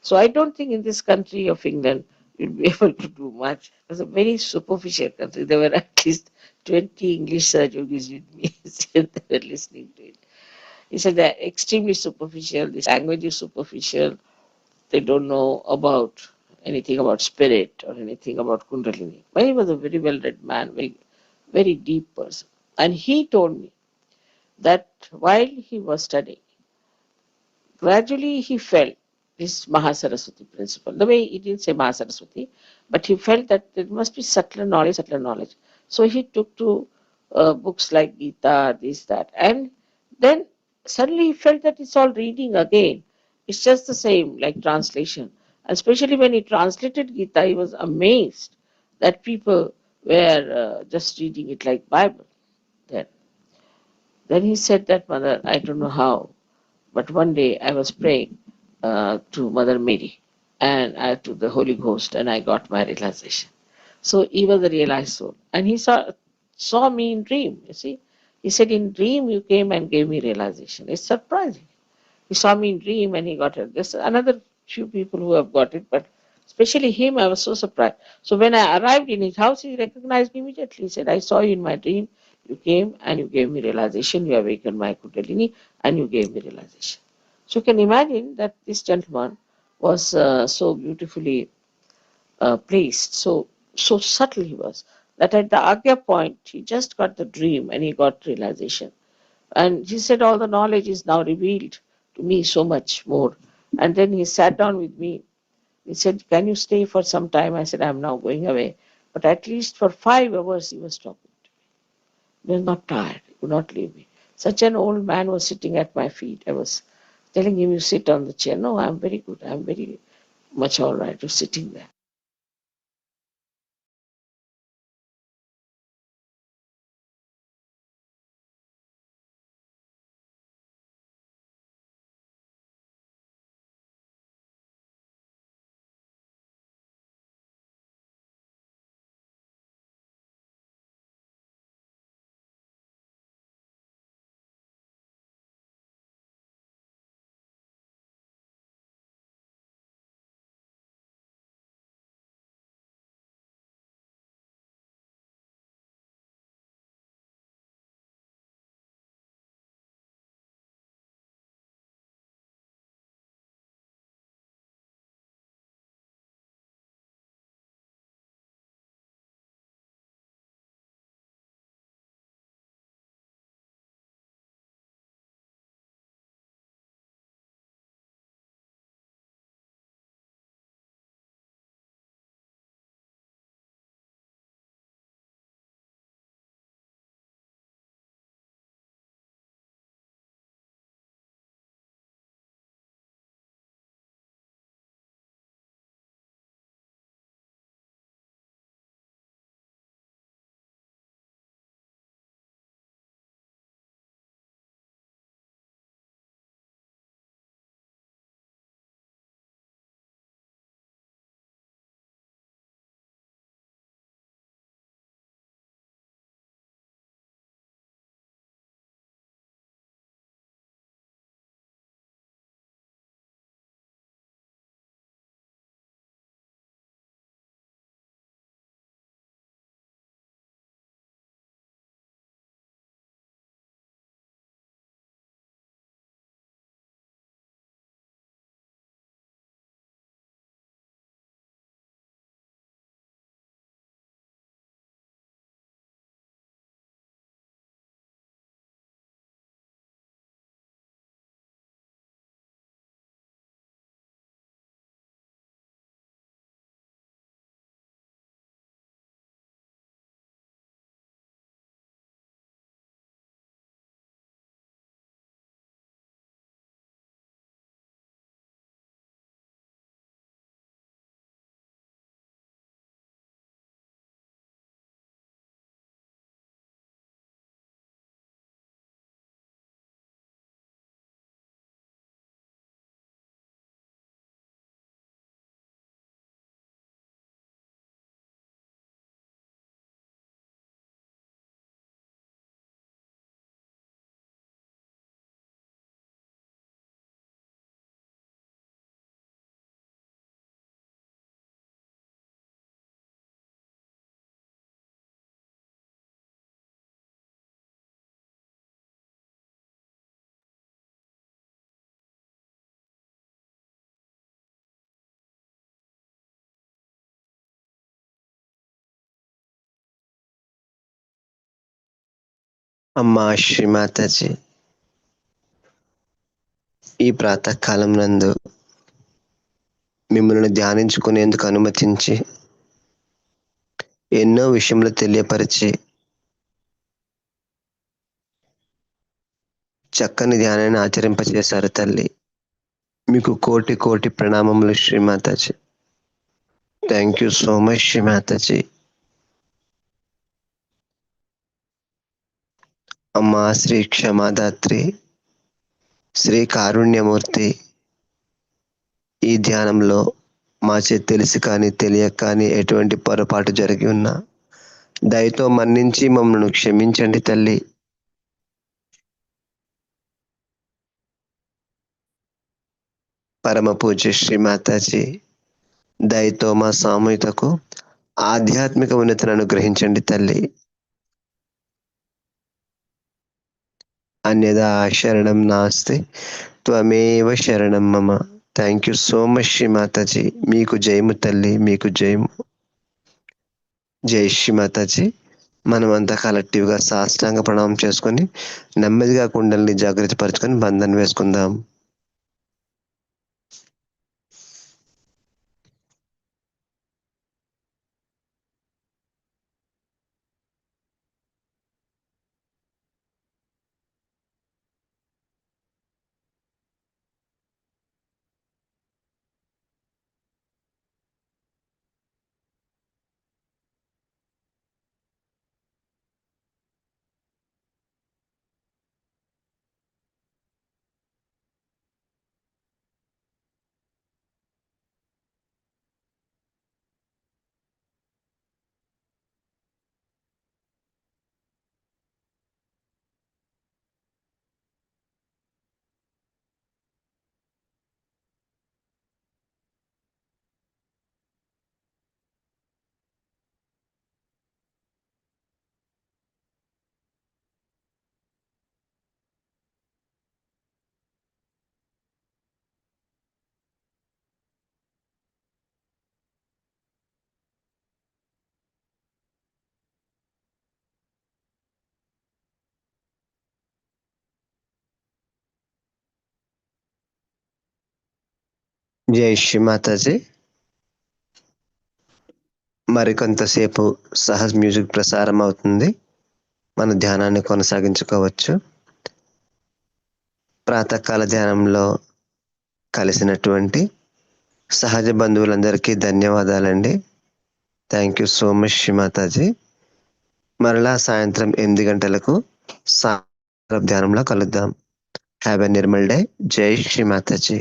S6: So I don't think in this country of England you'll be able to do much. It's a very superficial country. There were at least 20 English surgeons with me. They were listening to it. He said they're extremely superficial. This language is superficial. They don't know about anything about spirit or anything about Kundalini." But he was a very well-read man, very, very deep person. And he told me that while he was studying, gradually he felt this Mahasaraswati principle. The way he didn't say Mahasaraswati, but he felt that there must be subtler knowledge, subtler knowledge. So he took to books like Gita, this, that, and then suddenly he felt that it's all reading again. It's just the same, like translation. Especially when he translated Gita, he was amazed that people were just reading it like Bible. Then, then he said that, "Mother, I don't know how, but one day I was praying to Mother Mary and to the Holy Ghost, and I got my realization." So he was a realized soul, and he saw me in dream. You see, he said, "In dream you came and gave me realization." It's surprising. He saw me in dream and he got it. There's another few people who have got it, but especially him, I was so surprised. So when I arrived in his house, he recognized me immediately. He said, "I saw you in my dream. You came and you gave me realization. You awakened my Kundalini and you gave me realization." So you can imagine that this gentleman was so beautifully placed, so subtle he was, that at the Agya point, he just got the dream and he got realization. And he said, "All the knowledge is now revealed to me so much more." And then he sat down with me. He said, "Can you stay for some time?" I said, "I'm now going away." But at least for 5 hours he was talking to me. He was not tired. He would not leave me. Such an old man was sitting at my feet. I was telling him, "You sit on the chair." "No, I'm very good. I'm very much all right." You're sitting there.
S3: అమ్మా శ్రీమాతాజీ, ఈ ప్రాతకాలం నందు మిమ్మల్ని ధ్యానించుకునేందుకు అనుమతించి ఎన్నో విషయములు తెలియపరిచి చక్కని ధ్యానాన్ని ఆచరింపచేశారు తల్లి. మీకు కోటి కోటి ప్రణామములు Shrimataji. Thank you so much Shrimataji. అమ్మా శ్రీ క్షమాదాత్రి, శ్రీ కారుణ్యమూర్తి, ఈ ధ్యానంలో మాచే తెలిసి కానీ తెలియక కానీ ఎటువంటి పొరపాటు జరిగి ఉన్నా దయతో మన్నించి మమ్మల్ని క్షమించండి తల్లి. పరమ పూజ్య శ్రీమాతాజీ, దయతో మా సామూహికకు ఆధ్యాత్మిక ఉన్నతిని అనుగ్రహించండి తల్లి. అన్యదా శరణం నాస్తి త్వమేవ శరణం మమ. Thank you so much Shri Mataji. మీకు జయము తల్లి, మీకు జయము. జై శ్రీమాతాజీ. మనమంతా కలెక్టివ్గా సాష్టాంగ ప్రణామం చేసుకొని నెమ్మదిగా కుండల్ని జాగ్రత్త పరుచుకొని బంధన్ వేసుకుందాం. జై శ్రీమాతాజీ. మరికొంతసేపు సహజ్ మ్యూజిక్ ప్రసారం అవుతుంది. మన ధ్యానాన్ని కొనసాగించుకోవచ్చు. ప్రాతకాల ధ్యానంలో కలిసినటువంటి సహజ బంధువులందరికీ ధన్యవాదాలండి. Thank you so much Shri Mataji. మరలా సాయంత్రం 8 గంటలకు సాయంత్రం ధ్యానంలో కలుద్దాం. Have a Nirmal day. జై శ్రీమాతాజీ.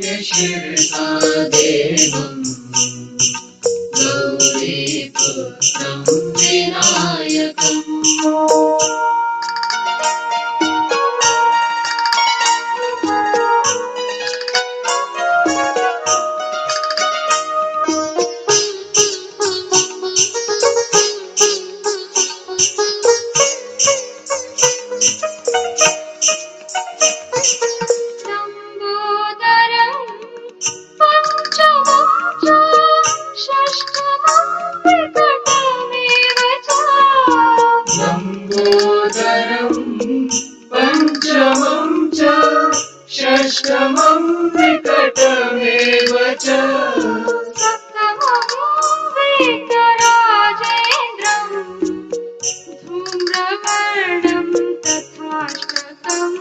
S1: शिरसा देवम् गौरीपुत्रं विनायकम्
S5: लम्बोदरं पञ्चमं च षष्ठमं विकटमेव च
S1: लम्बोदरं पञ्चमं च षष्ठमं विकटमेव च
S5: सप्तमं वेदराजेन्द्रं धूम्रवर्णं तथाष्टकम्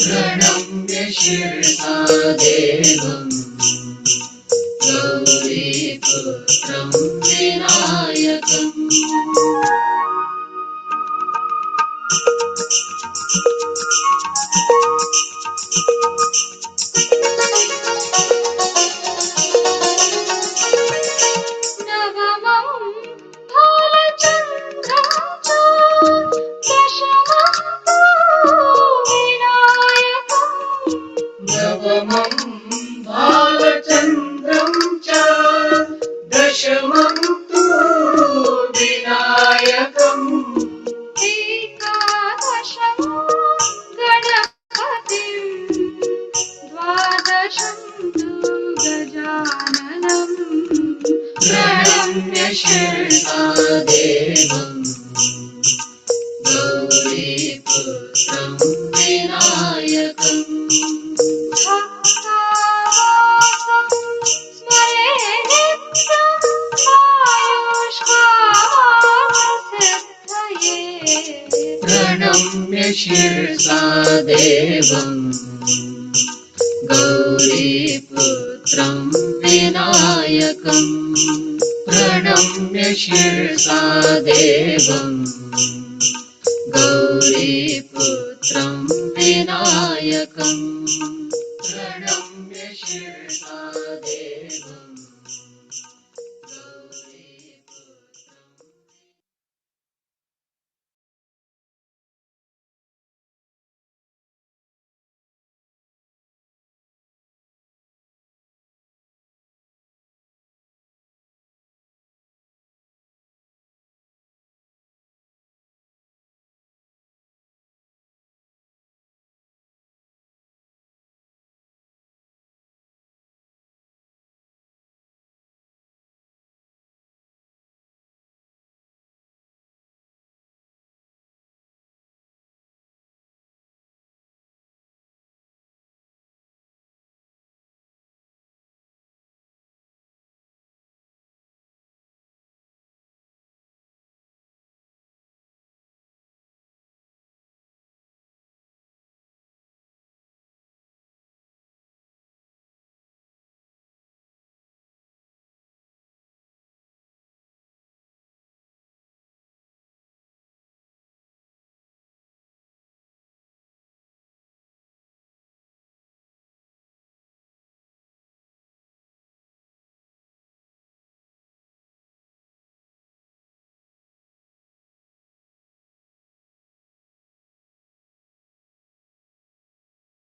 S1: प्रणम्य शिरसा देवम् गौरीपुत्रं विनायकम्
S5: नवमं भालचन्द्रं च दशमं तु विनायकम्
S1: नवमं भालचन्द्रं च दशमं तु विनायकम्
S5: एकादशं गणपतिं द्वादशं तु गजाननम्
S1: प्रणम्य शिरसा देवम् गौरीपुत्रं विनायकम्
S5: भक्तावासं स्मरे नित्यं आयुष्कामार्थसिद्धये
S1: प्रणम्य शिरसा देवम् गौरीपुत्रं विनायकम् प्रणम्य शिरसा देवम्